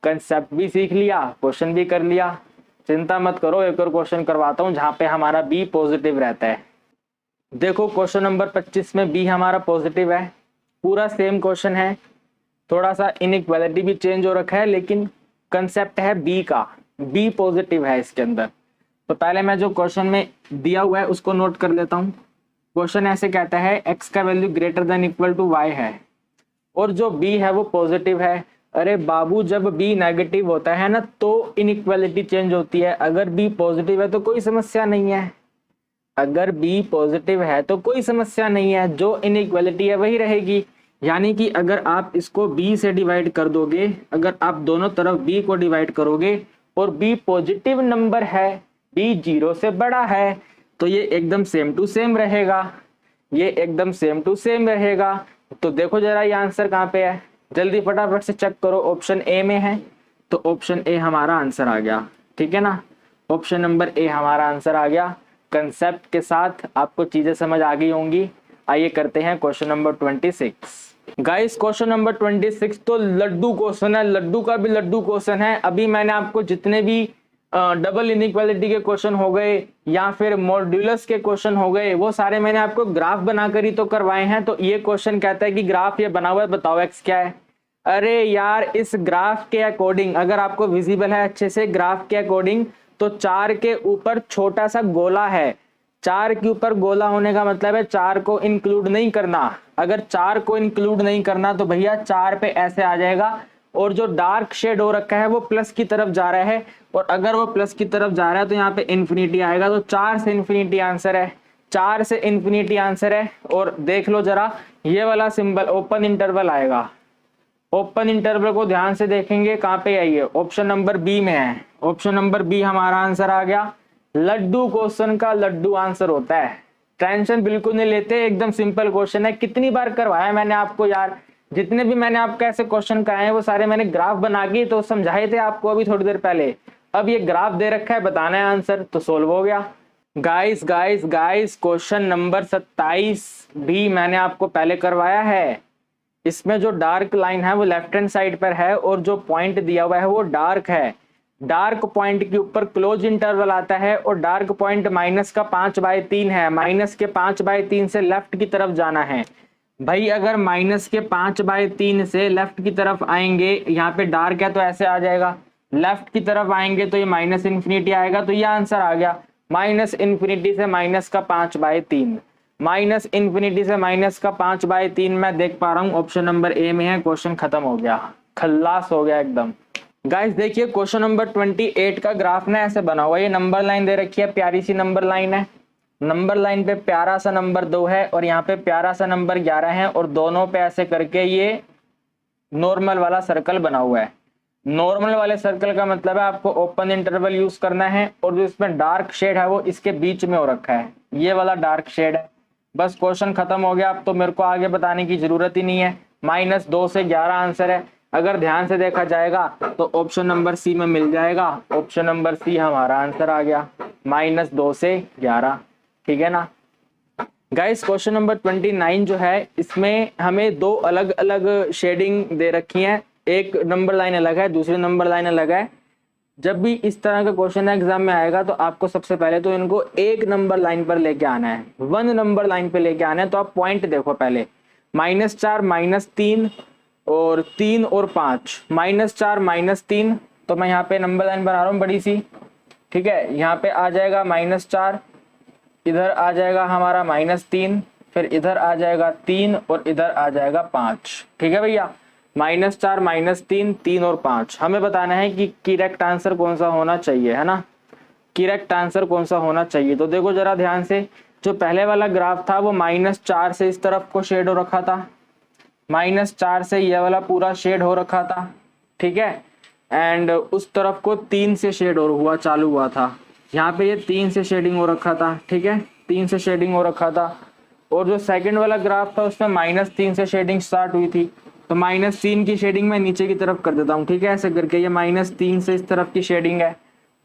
कंसेप्ट भी सीख लिया, क्वेश्चन भी कर लिया। चिंता मत करो, एक और क्वेश्चन करवाता हूं जहां पे हमारा बी पॉजिटिव रहता है। देखो क्वेश्चन नंबर 25 में बी हमारा पॉजिटिव है, पूरा सेम क्वेश्चन है, थोड़ा सा इनइक्वालिटी भी चेंज हो रखा है, लेकिन कंसेप्ट है बी का, बी पॉजिटिव है इसके अंदर। तो पहले मैं जो क्वेश्चन में दिया हुआ है उसको नोट कर लेता हूँ। क्वेश्चन ऐसे कहता है एक्स का value greater than equal to Y है, और जो बी है वो पॉजिटिव है। अरे बाबू, जब बी नेगेटिव होता है ना तो इनइक्वालिटी चेंज होती है। अगर बी पॉजिटिव है तो कोई समस्या नहीं है, जो इनइक्वालिटी है वही रहेगी। यानी कि अगर आप इसको b से डिवाइड कर दोगे, अगर आप दोनों तरफ b को डिवाइड करोगे और b पॉजिटिव नंबर है, b 0 से बड़ा है, तो ये एकदम सेम टू सेम रहेगा। तो देखो जरा ये आंसर कहाँ पे है, जल्दी फटाफट से चेक करो। ऑप्शन ए में है, तो ऑप्शन ए हमारा आंसर आ गया, ठीक है ना। ऑप्शन नंबर ए हमारा आंसर आ गया। कंसेप्ट के साथ आपको चीजें समझ आ गई होंगी। आइए करते हैं question number 26। Guys question number 26 तो लड्डू क्वेश्चन है, लड्डू का भी लड्डू क्वेश्चन है। अभी मैंने आपको जितने भी डबल इनइक्वालिटी के क्वेश्चन हो गए या फिर मॉड्यूलस के क्वेश्चन हो गए, वो सारे मैंने आपको ग्राफ बनाकर ही तो करवाए हैं। तो ये क्वेश्चन कहता है कि ग्राफ ये बना हुआ है, बताओ एक्स क्या है। अरे यार, इस ग्राफ के अकॉर्डिंग अगर आपको विजिबल है अच्छे से, ग्राफ के अकॉर्डिंग तो 4 के ऊपर छोटा सा गोला है। 4 के ऊपर गोला होने का मतलब है 4 को इंक्लूड नहीं करना। अगर 4 को इंक्लूड नहीं करना तो भैया 4 पे ऐसे आ जाएगा, और जो डार्क शेड हो रखा है वो प्लस की तरफ जा रहा है, और अगर वो प्लस की तरफ जा रहा है तो यहाँ पे इन्फिनिटी आएगा। तो 4 से इन्फिनिटी आंसर है, 4 से इन्फिनिटी आंसर है। और देख लो जरा, ये वाला सिंबल ओपन इंटरवल आएगा। ओपन इंटरवल को ध्यान से देखेंगे कहाँ पे है, ये ऑप्शन नंबर बी में है। ऑप्शन नंबर बी हमारा आंसर आ गया। लड्डू क्वेश्चन का लड्डू आंसर होता है। टेंशन बिल्कुल नहीं लेते, एकदम सिंपल क्वेश्चन है। कितनी बार करवाया मैंने आपको यार, जितने भी मैंने आपको ऐसे क्वेश्चन कराए हैं वो सारे मैंने ग्राफ बना के तो समझाए थे आपको अभी थोड़ी देर पहले। अब ये ग्राफ दे रखा है, बताना है आंसर, तो सोल्व हो गया। Guys guys guys question number 27 भी मैंने आपको पहले करवाया है। इसमें जो डार्क लाइन है वो लेफ्ट हैंड साइड पर है, और जो पॉइंट दिया हुआ है वो डार्क है। डार्क पॉइंट के ऊपर क्लोज इंटरवल आता है, और डार्क पॉइंट -5/3 है। -5/3 से लेफ्ट की तरफ जाना है। भाई अगर -5/3 से लेफ्ट की तरफ आएंगे, यहाँ पे डार्क है तो ऐसे आ जाएगा, लेफ्ट की तरफ आएंगे तो ये माइनस इन्फिनिटी आएगा। तो ये आंसर आ गया, -∞ से -5/3। -∞ से -5/3 मैं देख पा रहा हूँ ऑप्शन नंबर ए में है। क्वेश्चन खत्म हो गया, खल्लास हो गया एकदम। गाइस देखिए क्वेश्चन नंबर 28 का ग्राफ ना ऐसे बना हुआ है। ये नंबर लाइन दे रखी है, प्यारी सी नंबर लाइन है। नंबर लाइन पे प्यारा सा नंबर 2 है, और यहाँ पे प्यारा सा नंबर 11 है, और दोनों पे ऐसे करके ये नॉर्मल वाला सर्कल बना हुआ है। नॉर्मल वाले सर्कल का मतलब है आपको ओपन इंटरवल यूज करना है, और जो इसमें डार्क शेड है वो इसके बीच में हो रखा है, ये वाला डार्क शेड है। बस क्वेश्चन खत्म हो गया। अब तो मेरे को आगे बताने की जरूरत ही नहीं है। -2 से 11 आंसर है। अगर ध्यान से देखा जाएगा तो ऑप्शन नंबर सी में मिल जाएगा। ऑप्शन नंबर सी हमारा आंसर आ गया, -2 से 11। ठीक है ना गाइस। क्वेश्चन नंबर 29 जो है, इसमें हमें 2 अलग अलग शेडिंग दे रखी है। एक नंबर लाइन अलग है, दूसरी नंबर लाइन अलग है। जब भी इस तरह का क्वेश्चन एग्जाम में आएगा तो आपको सबसे पहले तो इनको एक नंबर लाइन पर लेके आना है, 1 नंबर लाइन पे लेके आना है। तो आप पॉइंट देखो पहले, -4 -3 और 3 और 5, -4 -3। तो मैं यहाँ पे नंबर लाइन बना रहा हूँ बड़ी सी, ठीक है। यहाँ पे आ जाएगा -4, इधर आ जाएगा हमारा -3, फिर इधर आ जाएगा 3, और इधर आ जाएगा 5। ठीक है भैया, -4 -3 3 और 5। हमें बताना है कि करेक्ट आंसर कौन सा होना चाहिए, है ना। करेक्ट आंसर कौन सा होना चाहिए, तो देखो जरा ध्यान से। जो पहले वाला ग्राफ था वो -4 से इस तरफ को शेड हो रखा था, -4 से ये वाला पूरा शेड हो रखा था, ठीक है। एंड उस तरफ को 3 से शेड और हुआ चालू हुआ था। यहाँ पे ये 3 से शेडिंग हो रखा था, ठीक है, 3 से शेडिंग हो रखा था। और जो सेकंड वाला ग्राफ था उसमें -3 से शेडिंग स्टार्ट हुई थी। तो -3 की शेडिंग मैं नीचे की तरफ कर देता हूँ, ठीक है, ऐसे करके। ये -3 से इस तरफ की शेडिंग है,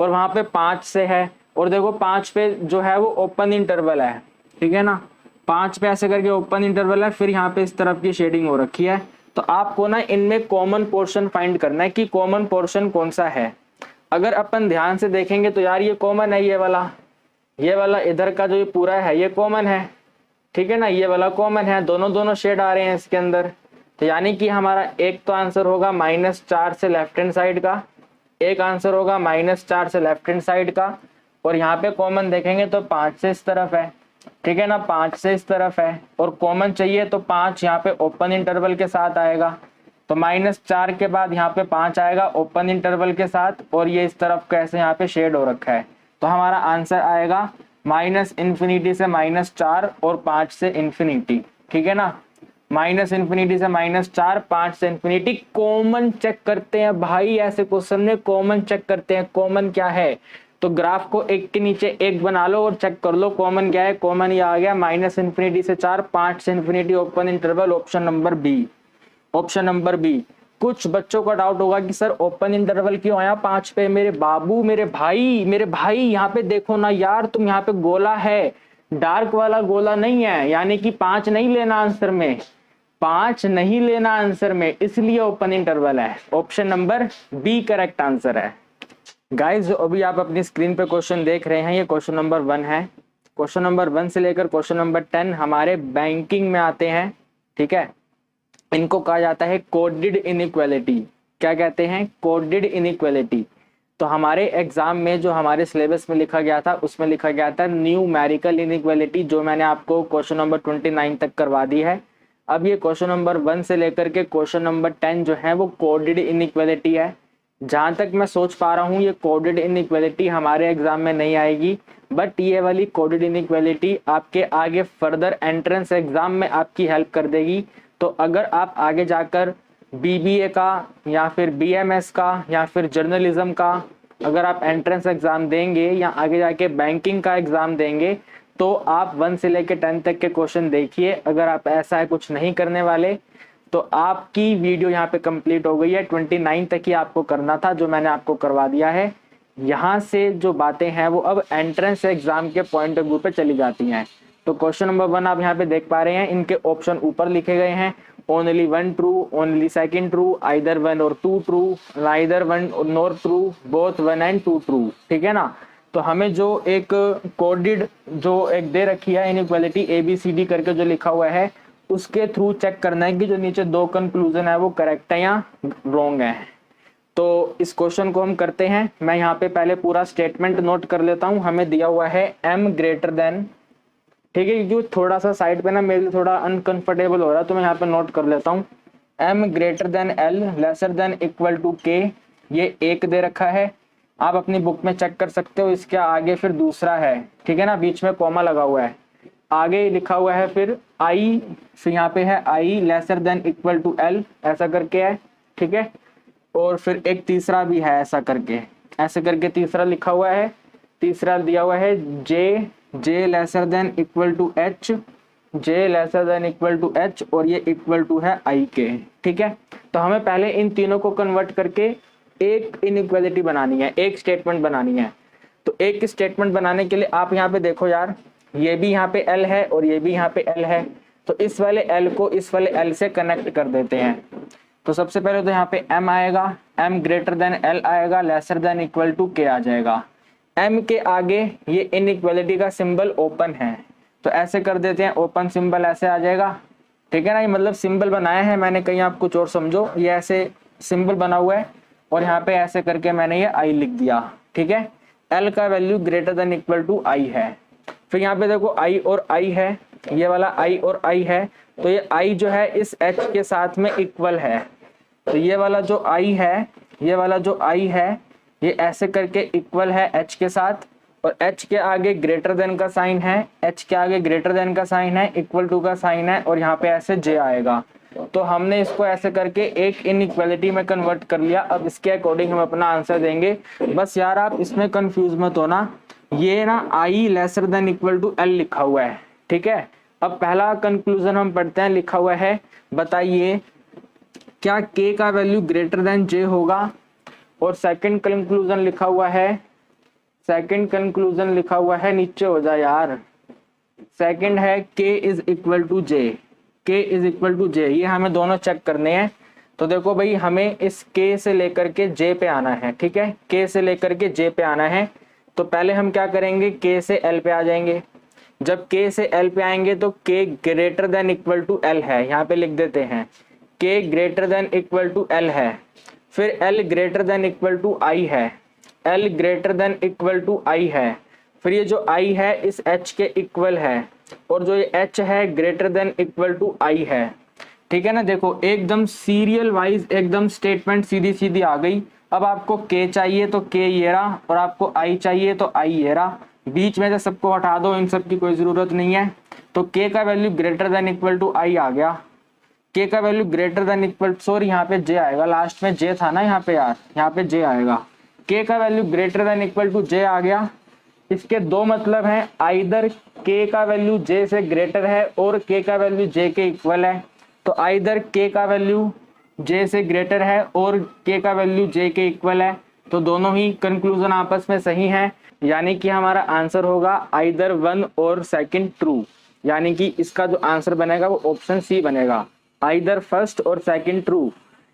और वहाँ पे 5 से है। और देखो 5 पे जो है वो ओपन इंटरवल है, ठीक है ना। 5 पे ऐसे करके ओपन इंटरवल है, फिर यहाँ पे इस तरफ की शेडिंग हो रखी है। तो आपको ना इनमें कॉमन पोर्शन फाइंड करना है कि कॉमन पोर्शन कौन सा है। अगर अपन ध्यान से देखेंगे तो यार ये कॉमन है, ये वाला इधर का जो ये पूरा है ये कॉमन है, ठीक है ना। ये वाला कॉमन है, दोनों शेड आ रहे हैं इसके अंदर। तो यानी कि हमारा एक तो आंसर होगा -4 से लेफ्ट हैंड साइड का, एक आंसर होगा -4 से लेफ्ट हैंड साइड का। और यहाँ पे कॉमन देखेंगे तो 5 से इस तरफ है, ठीक है ना, 5 से इस तरफ है। और कॉमन चाहिए तो 5 यहाँ पे ओपन इंटरवल के साथ आएगा। तो -4 के बाद यहाँ पे 5 आएगा ओपन इंटरवल के साथ, और ये इस तरफ कैसे यहाँ पे शेड हो रखा है। तो हमारा आंसर आएगा -∞ से -4 और 5 से इन्फिनिटी, ठीक है ना। -∞ से -4, 5 से इन्फिनिटी। कॉमन चेक करते हैं भाई, ऐसे क्वेश्चन में कॉमन चेक करते हैं। कॉमन क्या है, तो ग्राफ को एक के नीचे एक बना लो और चेक कर लो कॉमन क्या है। कॉमन ये आ गया -∞ से 4, 5 से infinity open interval, option number B. Option number B कुछ बच्चों का डाउट होगा कि सर ओपन इंटरवल क्यों आया 5 पे। मेरे बाबू, मेरे भाई यहाँ पे देखो ना यार, तुम यहाँ पे गोला है, डार्क वाला गोला नहीं है, यानी कि 5 नहीं लेना आंसर में, 5 नहीं लेना आंसर में, इसलिए ओपन इंटरवल है। Option number B correct answer है। गाइस जो अभी आप अपनी स्क्रीन पे क्वेश्चन देख रहे हैं, ये क्वेश्चन नंबर 1 है। क्वेश्चन नंबर 1 से लेकर क्वेश्चन नंबर 10 हमारे बैंकिंग में आते हैं, ठीक है। इनको कहा जाता है कोडेड इनइक्वालिटी। क्या कहते हैं? Coded inequality. तो हमारे एग्जाम में जो हमारे सिलेबस में लिखा गया था, उसमें लिखा गया था न्यूमेरिकल इनइक्वालिटी, जो मैंने आपको क्वेश्चन नंबर 29 तक करवा दी है। अब ये क्वेश्चन नंबर 1 से लेकर के क्वेश्चन नंबर 10 जो है वो कोडेड इनइक्वालिटी है। जहां तक मैं सोच पा रहा हूँ ये कोडेड इनइक्वालिटी हमारे एग्जाम में नहीं आएगी, बट ये वाली कोडेड इनइक्वालिटी आपके आगे फर्दर एंट्रेंस एग्जाम में आपकी हेल्प कर देगी। तो अगर आप आगे जाकर बीबीए का या फिर बीएमएस का या फिर जर्नलिज्म का अगर आप एंट्रेंस एग्जाम देंगे या आगे जाके बैंकिंग का एग्जाम देंगे, तो आप 1 से लेकर 10 तक के क्वेश्चन देखिए। अगर आप ऐसा है कुछ नहीं करने वाले, तो आपकी वीडियो यहाँ पे कंप्लीट हो गई है। 29 तक ही आपको करना था, जो मैंने आपको करवा दिया है। यहाँ से जो बातें हैं वो अब एंट्रेंस एग्जाम के पॉइंट ऑफ व्यू पे चली जाती हैं। तो क्वेश्चन नंबर 1 आप यहाँ पे देख पा रहे हैं, इनके ऑप्शन ऊपर लिखे गए हैं। Only 1 true, only second true, either 1 और 2 true, neither 1 nor true, both 1 and 2 true, ठीक है ना। तो हमें जो एक कोडेड जो एक दे रखी है इनइक्वालिटी ABCD करके जो लिखा हुआ है, उसके थ्रू चेक करना है कि जो नीचे 2 कंक्लूजन है वो करेक्ट है या रॉन्ग है। तो इस क्वेश्चन को हम करते हैं। मैं यहाँ पे पहले पूरा स्टेटमेंट नोट कर लेता हूँ। हमें दिया हुआ है m ग्रेटर देन, ठीक है, क्योंकि थोड़ा सा साइड पे ना मेरे लिए थोड़ा अनकंफर्टेबल हो रहा है, तो मैं यहाँ पे नोट कर लेता हूँ। m greater than l lesser than equal to k, ये एक दे रखा है। आप अपनी बुक में चेक कर सकते हो। इसके आगे फिर दूसरा है, ठीक है ना, बीच में कॉमा लगा हुआ है। आगे लिखा हुआ है फिर i, फिर यहाँ पे है i lesser than equal to l, ऐसा करके है, ठीक है। और फिर एक तीसरा भी है ऐसा करके, ऐसे करके तीसरा लिखा हुआ है। तीसरा दिया हुआ है j lesser than equal to h, j lesser than equal to h, और ये इक्वल टू है i के, ठीक है। तो हमें पहले इन तीनों को कन्वर्ट करके एक इनइक्वालिटी बनानी है, एक स्टेटमेंट बनानी है। तो एक स्टेटमेंट बनाने के लिए आप यहाँ पे देखो यार, ये भी यहाँ पे L है और ये भी यहाँ पे L है, तो इस वाले L को इस वाले L से कनेक्ट कर देते हैं। तो सबसे पहले तो यहाँ पे M आएगा, M ग्रेटर देन L आएगा, lesser than equal to K आ जाएगा। M के आगे ये इनइक्वालिटी का सिंबल ओपन है, तो ऐसे कर देते हैं, ओपन सिंबल ऐसे आ जाएगा, ठीक है ना। ये मतलब सिंबल बनाया है मैंने, कहीं आप कुछ और समझो, ये ऐसे सिंबल बना हुआ है और यहाँ पे ऐसे करके मैंने ये I लिख दिया, ठीक है। L का value greater than equal to I है। फिर यहाँ पे देखो I और I है, ये वाला I और I है, तो ये I जो है इस H के साथ में इक्वल है। तो ये वाला जो I है, ये वाला जो I है, ये ऐसे करके इक्वल है H के साथ, और H के आगे ग्रेटर देन का साइन है, H के आगे ग्रेटर देन का साइन है, इक्वल टू का साइन है, और यहाँ पे ऐसे J आएगा। तो हमने इसको ऐसे करके एक इनइक्वालिटी में कन्वर्ट कर लिया। अब इसके अकॉर्डिंग हम अपना आंसर देंगे। बस यार आप इसमें कंफ्यूज मत होना, ये ना I lesser than equal to L लिखा हुआ है, ठीक है। अब पहला कंक्लूजन हम पढ़ते हैं, लिखा हुआ है बताइए क्या K का वैल्यू ग्रेटर देन J होगा। और सेकंड कंक्लूजन लिखा हुआ है, सेकंड कंक्लूजन लिखा हुआ है, नीचे हो जा यार, सेकंड है K is equal to J, K is equal to J। ये हमें दोनों चेक करने हैं। तो देखो भाई, हमें इस K से लेकर के J पे आना है, ठीक है, K से लेकर के J पे आना है। तो पहले हम क्या करेंगे, K से L पे आ जाएंगे। जब K से L पे आएंगे तो K greater than equal to L है, यहाँ पे लिख देते हैं K greater than equal to L है। फिर L greater than equal to I है, L greater than equal to I है। फिर ये जो I है इस H के इक्वल है, और जो ये H है greater than equal to I है, ठीक है ना। देखो एकदम सीरियल वाइज एकदम स्टेटमेंट सीधी सीधी आ गई। अब आपको K चाहिए तो K ये रहा, और आपको I चाहिए तो I ये रहा। बीच में से सबको हटा दो, इन सब की कोई जरूरत नहीं है। तो K का value greater than equal to I आ गया। K का value greater than equal, sorry यहाँ पे J आएगा, लास्ट में J था ना यहाँ पे यार, यहाँ पे J आएगा। K का value greater than equal to J आ गया। इसके दो मतलब हैं, आइदर K का वैल्यू J से ग्रेटर है और K का वैल्यू J के इक्वल है। तो आइदर K का वैल्यू जे से ग्रेटर है और के का वैल्यू जे के इक्वल है, तो दोनों ही कंक्लूजन आपस में सही है, यानी कि हमारा आंसर होगा आइदर 1 और सेकंड ट्रू, यानी कि इसका जो आंसर बनेगा वो ऑप्शन सी बनेगा, आइदर फर्स्ट और सेकंड ट्रू।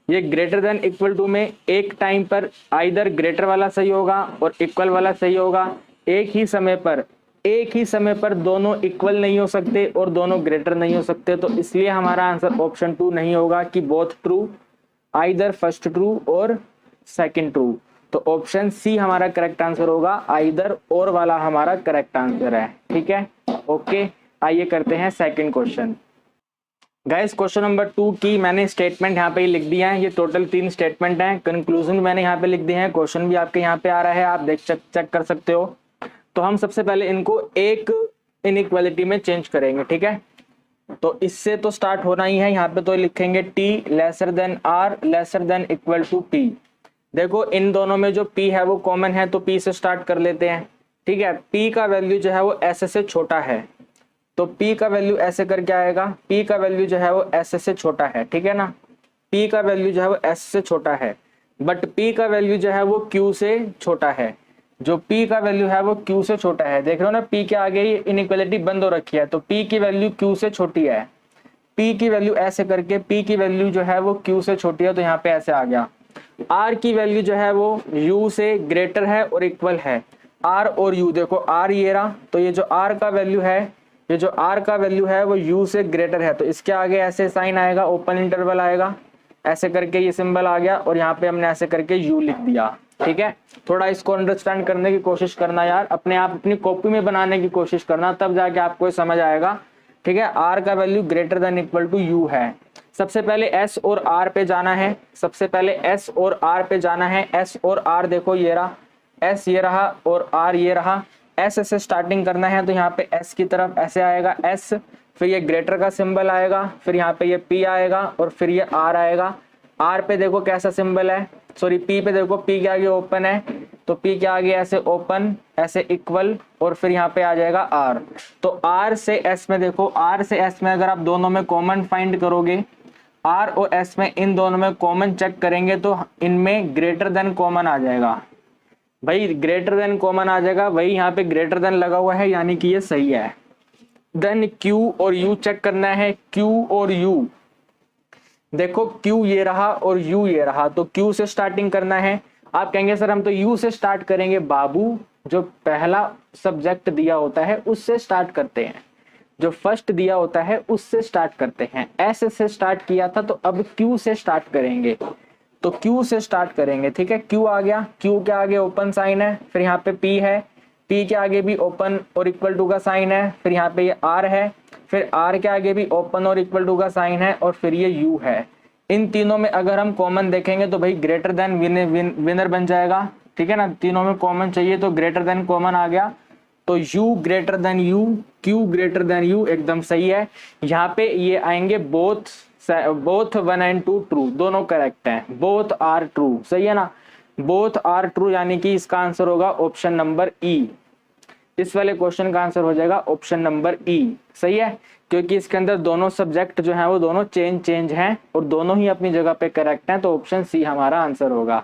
ये ग्रेटर देन इक्वल टू में एक टाइम पर आइदर ग्रेटर वाला सही होगा और इक्वल वाला सही होगा, एक ही समय पर दोनों इक्वल नहीं हो सकते और दोनों ग्रेटर नहीं हो सकते, तो इसलिए हमारा आंसर ऑप्शन 2 नहीं होगा कि both true, either first true और सेकंड ट्रू। तो ऑप्शन सी हमारा करेक्ट आंसर होगा, आइदर और वाला हमारा करेक्ट आंसर है। ठीक है, ओके, आइए करते हैं second question. Guys question number 2 की मैंने स्टेटमेंट यहाँ पे ही लिख दिया है, ये टोटल 3 स्टेटमेंट हैं, कंक्लूजन मैंने यहाँ पे लिख दिए हैं, क्वेश्चन भी आपके यहाँ पे आ रहा है, आप देख चेक कर सकते हो। तो हम सबसे पहले इनको एक इनइक्वालिटी में चेंज करेंगे। ठीक है, तो इससे तो स्टार्ट होना ही है, यहाँ पे तो लिखेंगे t lesser than r lesser than equal to p। देखो इन दोनों में जो p है वो कॉमन है, तो p से स्टार्ट कर लेते हैं। ठीक है, p का वैल्यू जो है वो s से छोटा है, तो p का वैल्यू ऐसे करके आएगा, p का वैल्यू जो है वो s से छोटा है। ठीक है ना, p का वैल्यू जो है वो s से छोटा है, बट p का वैल्यू जो है वो q से छोटा है। जो p का वैल्यू है वो q से छोटा है, देख रहे हो ना, p के आगे ये इनइक्वालिटी बंद हो रखी है, तो p की वैल्यू q से छोटी है, p की वैल्यू ऐसे करके p की वैल्यू जो है वो q से छोटी है, तो यहाँ पे ऐसे आ गया। r की वैल्यू जो है वो u से ग्रेटर है और इक्वल है, r और u, देखो r ये रहा, तो ये जो r का वैल्यू है, ये जो r का वैल्यू है वो u से ग्रेटर है, तो इसके आगे ऐसे साइन आएगा, ओपन इंटरवल आएगा, ऐसे करके ये सिंबल आ गया, और यहाँ पे हमने ऐसे करके u लिख दिया। ठीक है, थोड़ा इसको अंडरस्टैंड करने की कोशिश करना यार, अपने आप अपनी कॉपी में बनाने की कोशिश करना, तब जाके आपको समझ आएगा। ठीक है, r का value greater than equal to u है। सबसे पहले s और r पे जाना है, सबसे पहले s और r पे जाना है। s और r देखो ये रहा, s ये रहा और r ये रहा, s से स्टार्टिंग करना है, तो यहाँ पे s की तरफ ऐसे आएगा s, फिर ये ग्रेटर का सिंबल आएगा, फिर यहाँ पे ये p आएगा और फिर ये r आएगा। r पे देखो कैसा सिंबल है, सॉरी p पे देखो, p के आगे ओपन है, तो p के आगे ऐसे ओपन, ऐसे इक्वल, और फिर यहाँ पे आ जाएगा r। तो r से s में देखो, r से s में अगर आप दोनों में कॉमन फाइंड करोगे, r और s में इन दोनों में कॉमन चेक करेंगे, तो इनमें ग्रेटर देन कॉमन आ जाएगा। भाई ग्रेटर देन कॉमन आ जाएगा, वही यहाँ पे ग्रेटर देन लगा हुआ है, यानी कि ये सही है। देन q और u चेक करना है, q और u, देखो q ये रहा और u ये रहा, तो q से स्टार्टिंग करना है। आप कहेंगे सर हम तो u से स्टार्ट करेंगे, बाबू जो पहला सब्जेक्ट दिया होता है उससे स्टार्ट करते हैं, जो फर्स्ट दिया होता है उससे स्टार्ट करते हैं। s से स्टार्ट किया था, तो अब q से स्टार्ट करेंगे, तो q से स्टार्ट करेंगे। ठीक है, q आ गया, q के आगे ओपन साइन है, फिर यहाँ पे p है, p के आगे भी ओपन और इक्वल टू का साइन है, फिर यहाँ पे ये r है, फिर r के आगे भी ओपन और इक्वल टू का साइन है, और फिर ये u है। इन तीनों में अगर हम कॉमन देखेंगे तो भाई ग्रेटर देन विनर बन जाएगा। ठीक है ना, तीनों में कॉमन चाहिए, तो ग्रेटर देन कॉमन आ गया, तो u greater than u, q greater than u, एकदम सही है। यहाँ पे ये आएंगे बोथ 1 and 2 ट्रू, दोनों करेक्ट हैं, बोथ आर ट्रू, सही है ना, बोथ आर ट्रू, यानी कि इसका आंसर होगा ऑप्शन नंबर ई। इस वाले क्वेश्चन का आंसर हो जाएगा ऑप्शन नंबर ई, सही है, क्योंकि इसके अंदर दोनों सब्जेक्ट जो हैं वो दोनों चेंज हैं और दोनों ही अपनी जगह पे करेक्ट हैं, तो ऑप्शन सी हमारा आंसर होगा।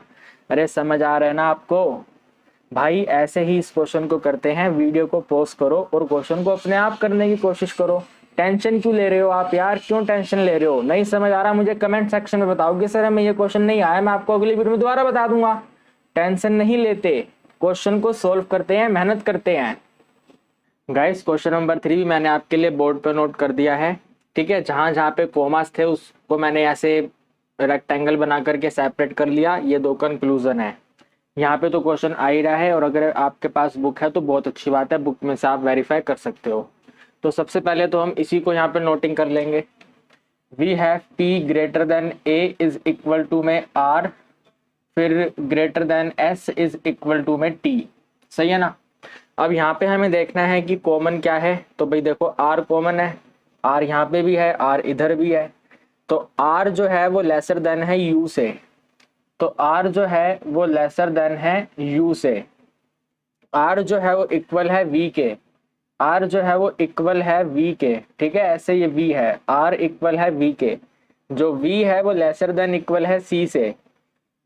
अरे समझ आ रहा है ना आपको भाई? ऐसे ही इस क्वेश्चन को करते हैं, वीडियो को पॉज करो और क्वेश्चन को अपने आप करने की कोशिश करो। टेंशन क्यों ले रहे हो आप यार, क्यों टेंशन ले रहे हो? नहीं समझ आ रहा मुझे कमेंट सेक्शन में बताओगे, सर हमें ये क्वेश्चन नहीं आया, मैं आपको अगली वीडियो में दोबारा बता दूंगा। टेंशन नहीं लेते, क्वेश्चन को सोल्व करते हैं, मेहनत करते हैं। गाइस क्वेश्चन नंबर 3 भी मैंने आपके लिए बोर्ड पर नोट कर दिया है। ठीक है, जहां जहां पे कोमास थे उसको मैंने ऐसे रेक्टेंगल बना करके सेपरेट कर लिया। ये 2 कंक्लूजन है। यहाँ पे तो क्वेश्चन आ ही रहा है, और अगर आपके पास बुक है तो बहुत अच्छी बात है, बुक में से आप वेरीफाई कर सकते हो। तो सबसे पहले तो हम इसी को यहाँ पे नोटिंग कर लेंगे। We have p greater than a is equal to में r, फिर greater than s is equal to में t, सही है ना। अब यहाँ पे हमें देखना है कि कॉमन क्या है, तो भाई देखो r कॉमन है, r यहाँ पे भी है, r इधर भी है, तो r जो है वो लेसर देन है u से, तो r जो है वो लेसर देन है u से, r जो है वो इक्वल है v के, r जो है वो इक्वल है v के। ठीक है, ऐसे ये v है, r इक्वल है v के, जो v है वो लेसर देन इक्वल है c से,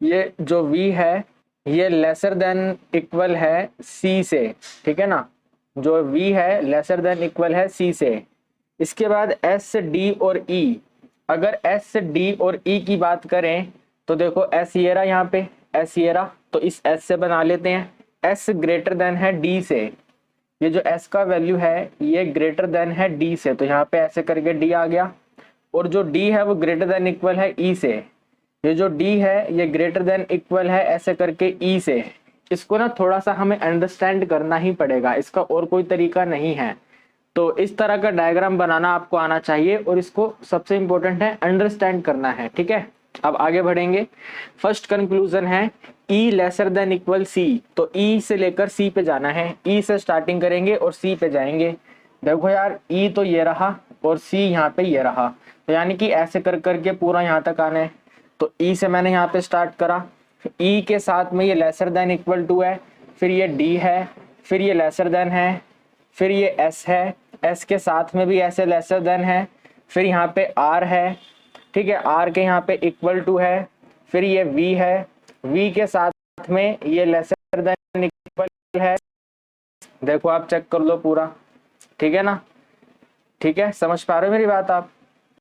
ये जो v है ये लेसर देन इक्वल है c से, ठीक है ना, जो v है लेसर देन इक्वल है c से। इसके बाद s, d और e, अगर s, d और e की बात करें तो देखो s ये रहा, यहाँ पे s ये रहा, तो इस s से बना लेते हैं, s ग्रेटर देन है d से, ये जो s का वैल्यू है ये ग्रेटर देन है d से, तो यहाँ पे ऐसे करके d आ गया, और जो d है वो ग्रेटर देन इक्वल है e से, ये जो d है ये ग्रेटर देन इक्वल है ऐसे करके e से। इसको ना थोड़ा सा हमें अंडरस्टैंड करना ही पड़ेगा, इसका और कोई तरीका नहीं है। तो इस तरह का डायग्राम बनाना आपको आना चाहिए और इसको सबसे इंपॉर्टेंट है अंडरस्टैंड करना है, ठीक है। अब आगे बढ़ेंगे। फर्स्ट कंक्लूजन है E lesser than equal C, तो E से लेकर C पे जाना है, E से स्टार्टिंग करेंगे और C पे जाएंगे। देखो यार E तो ये रहा और C यहाँ पे ये रहा, तो यानी कि ऐसे कर करके पूरा यहाँ तक आना है। तो E से मैंने यहाँ पे स्टार्ट करा, E के साथ में ये लेसर देन इक्वल टू है, फिर ये D है, फिर ये लेसर देन है, फिर ये S है, S के साथ में भी ऐसे लेसर देन है, फिर यहाँ पे R है, ठीक है, R के यहाँ पे इक्वल टू है, फिर ये V है, V के साथ में ये लेसर देन इक्वल है। देखो आप चेक कर लो पूरा, ठीक है ना, ठीक है, समझ पा रहे हो मेरी बात आप।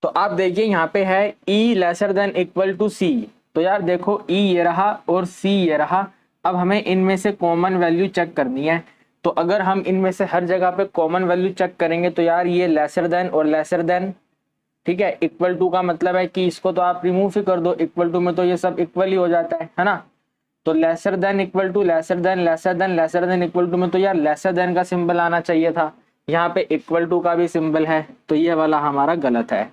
तो आप देखिए यहाँ पे है E lesser than equal to C, तो यार देखो E ये रहा और C ये रहा। अब हमें इनमें से कॉमन वैल्यू चेक करनी है, तो अगर हम इनमें से हर जगह पे कॉमन वैल्यू चेक करेंगे तो यार ये लेसर देन और लेसर देन, ठीक है, इक्वल टू का मतलब है कि इसको तो आप रिमूव ही कर दो, इक्वल टू में तो ये सब इक्वल ही हो जाता है ना। तो lesser than equal to lesser than, lesser than lesser than equal to में तो यार लेसर देन का सिंबल आना चाहिए था, यहाँ पे इक्वल टू का भी सिंबल है, तो ये वाला हमारा गलत है।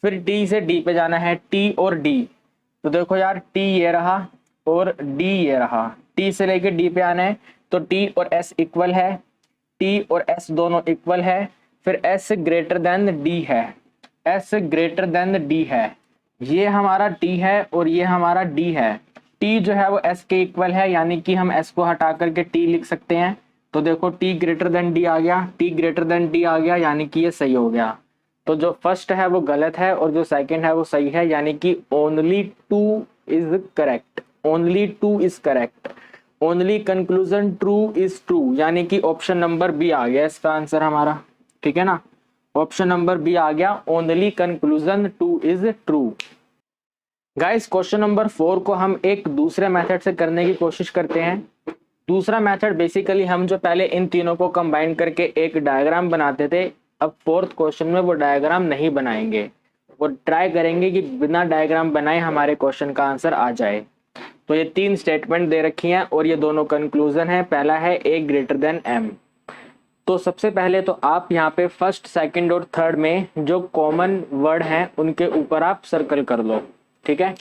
फिर टी से डी पे जाना है, टी और डी, तो देखो यार टी ये रहा और डी ये रहा, टी से लेके डी पे आना है, तो टी और एस इक्वल है, टी और एस दोनों इक्वल है, फिर एस ग्रेटर देन डी है, एस ग्रेटर देन डी है, ये हमारा टी है और ये हमारा डी है। टी जो है वो एस के इक्वल है, यानी कि हम एस को हटा करके टी लिख सकते हैं, तो देखो टी ग्रेटर देन डी आ गया, टी ग्रेटर देन डी आ गया, यानी कि ये सही हो गया। तो जो फर्स्ट है वो गलत है और जो सेकंड है वो सही है, यानी कि only 2 is correct, only 2 is correct, only conclusion true is true, यानी कि ऑप्शन नंबर बी आ गया इसका आंसर हमारा, ठीक है ना, ऑप्शन नंबर बी आ गया, only conclusion 2 is true. Guys question number 4 को हम एक दूसरे मेथड से करने की कोशिश करते हैं। दूसरा मेथड बेसिकली हम जो पहले इन तीनों को कंबाइन करके एक डायग्राम बनाते थे, अब फोर्थ क्वेश्चन में वो डायग्राम नहीं बनाएंगे, वो ट्राई करेंगे कि बिना डायग्राम बनाए हमारे क्वेश्चन का आंसर आ जाए। तो ये 3 स्टेटमेंट दे रखी हैं और ये दोनों कंक्लूजन है। पहला है ए ग्रेटर देन एम, तो सबसे पहले तो आप यहाँ पे फर्स्ट, सेकंड और थर्ड में जो कॉमन वर्ड हैं उनके ऊपर आप सर्कल कर लो, ठीक है।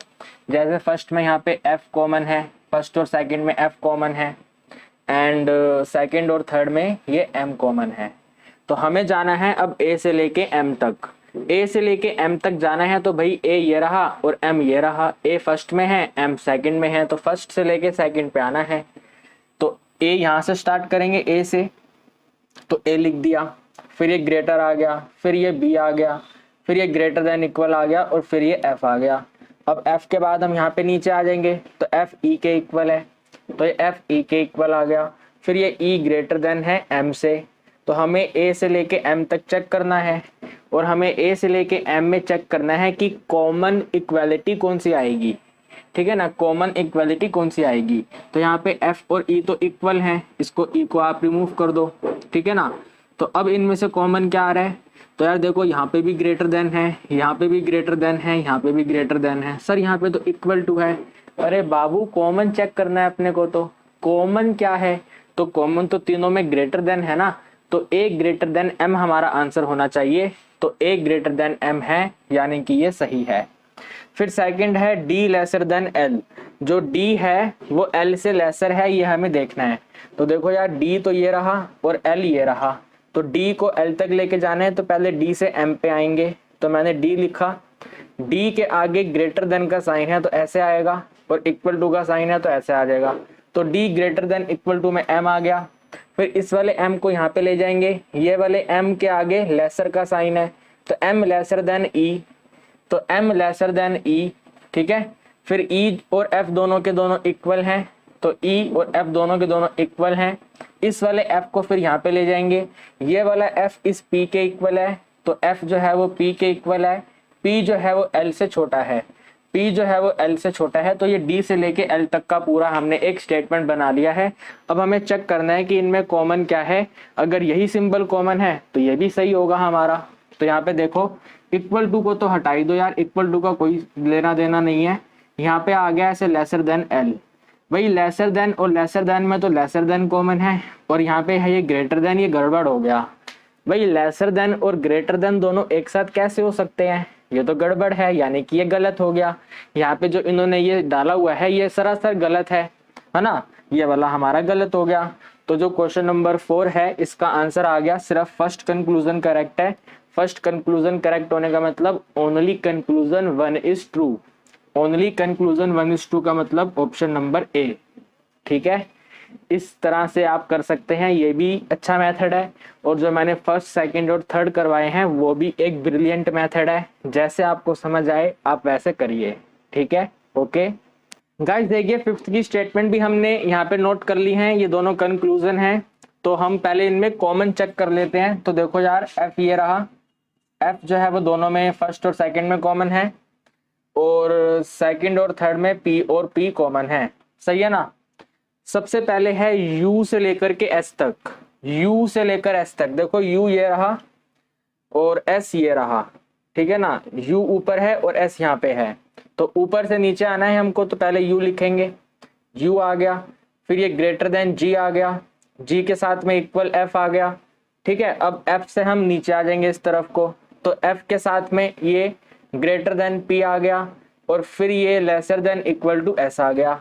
जैसे फर्स्ट में यहाँ पे F कॉमन है, फर्स्ट और सेकंड में F कॉमन है, एंड सेकंड और थर्ड में ये M कॉमन है। तो हमें जाना है अब A से लेके M तक, A से लेके M तक जाना है, तो भाई A ये रहा और M ये रहा, A फर्स्ट में है, M सेकंड में है, तो फर्स्ट से लेके सेकंड पे आना है। तो A यहाँ से स्टार्ट करेंगे A से, तो A लिख दिया, फिर ये ग्रेटर आ गया, फिर ये B आ गया, फिर ये ग्रेटर देन इक्वल आ गया और फिर ये F आ गया। अब F के बाद हम यहाँ पे नीचे आ जाएंगे, तो F E के इक्वल है, तो ये F E के इक्वल आ गया, फिर ये E ग्रेटर देन है M से, तो हमें A से लेके M तक चेक करना है और हमें A से लेके M में चेक करना है कि कॉमन इक्वालिटी कौन सी आएगी, ठीक है ना, कॉमन इक्वालिटी कौन सी आएगी। तो यहाँ पे F और E तो इक्वल हैं, इसको E को आप रिमूव कर दो, ठीक है ना। तो अब इनमें से कॉमन क्या आ रहा है, तो यार देखो यहाँ पे भी ग्रेटर देन है, यहाँ पे भी ग्रेटर देन है, यहाँ पे भी ग्रेटर देन है, सर यहाँ पे तो इक्वल टू है। अरे बाबू कॉमन चेक करना है अपने को, तो कॉमन क्या है, तो कॉमन तो तीनों में ग्रेटर देन है ना, तो A ग्रेटर देन M हमारा आंसर होना चाहिए, तो A ग्रेटर देन M है, यानी कि ये सही है। फिर सेकंड है D लेसर देन L, जो D है वो L से लेसर है, ये हमें देखना है। तो देखो यार D तो ये रहा और L ये रहा, तो D को L तक लेके जाना है, तो पहले D से M पे आएंगे, तो मैंने D लिखा, D के आगे ग्रेटर देन का साइन है तो ऐसे आएगा और इक्वल टू का साइन है तो ऐसे आ जाएगा, तो D greater than equal to में M आ गया। फिर इस वाले M को यहाँ पे ले जाएंगे, ये वाले M के आगे लेसर का साइन है तो M लेसर देन E, तो m लेसर देन e, ठीक है। फिर e और f दोनों के दोनों इक्वल हैं, तो e और f दोनों के दोनों इक्वल हैं। इस वाले f को फिर यहाँ पे ले जाएंगे, ये वाला f इस p के इक्वल है, तो f जो है वो p के इक्वल है, p जो है वो l से छोटा है, p जो है वो l से छोटा है। तो ये d से लेके l तक का पूरा हमने एक स्टेटमेंट बना लिया है। अब हमें चेक करना है कि इनमें कॉमन क्या है। अगर यही सिंबल कॉमन है तो ये भी सही होगा हमारा। तो यहाँ पे देखो इक्वल टू को तो हटा ही दो यार, इक्वल टू का कोई लेना देना नहीं है। यहाँ पे आ गया ऐसे लेसर देन l, वही लेसर देन और लेसर देन में तो लेसर देन कॉमन है, और यहाँ पे है ये ग्रेटर देन, ये गड़बड़ हो गया। भाई लेसर देन और ग्रेटर देन दोनों एक साथ कैसे हो सकते हैं, ये तो गड़बड़ है, यानी कि ये गलत हो गया। यहाँ पे जो इन्होंने ये डाला हुआ है ये सरासर गलत है ना, ये वाला हमारा गलत हो गया। तो जो क्वेश्चन नंबर 4 है इसका आंसर आ गया, सिर्फ फर्स्ट कंक्लूजन करेक्ट है। फर्स्ट कंक्लूजन करेक्ट होने का मतलब only conclusion 1 is true, only conclusion 1 is true का मतलब ऑप्शन नंबर ए, ठीक है। इस तरह से आप कर सकते हैं, ये भी अच्छा मेथड है। और जो मैंने फर्स्ट सेकंड और थर्ड करवाए हैं वो भी एक ब्रिलियंट मेथड है, जैसे आपको समझ आए आप वैसे करिए, ठीक है। ओके गाइस, देखिए फिफ्थ की स्टेटमेंट भी हमने यहाँ पे नोट कर ली है, ये दोनों कंक्लूजन है। तो हम पहले इनमें कॉमन चेक कर लेते हैं। तो देखो यार एफ ये रहा, एफ जो है वो दोनों में फर्स्ट और सेकंड में कॉमन है, और सेकंड और थर्ड में पी और पी कॉमन है, सही है ना। सबसे पहले है u से लेकर के s तक, u से लेकर s तक, देखो u ये रहा और s ये रहा, ठीक है ना। u ऊपर है और s यहाँ पे है, तो ऊपर से नीचे आना है हमको, तो पहले u लिखेंगे, u आ गया। फिर ये ग्रेटर देन g आ गया, g के साथ में इक्वल f आ गया, ठीक है। अब f से हम नीचे आ जाएंगे इस तरफ को, तो f के साथ में ये ग्रेटर देन p आ गया, और फिर ये lesser than equal to s आ गया।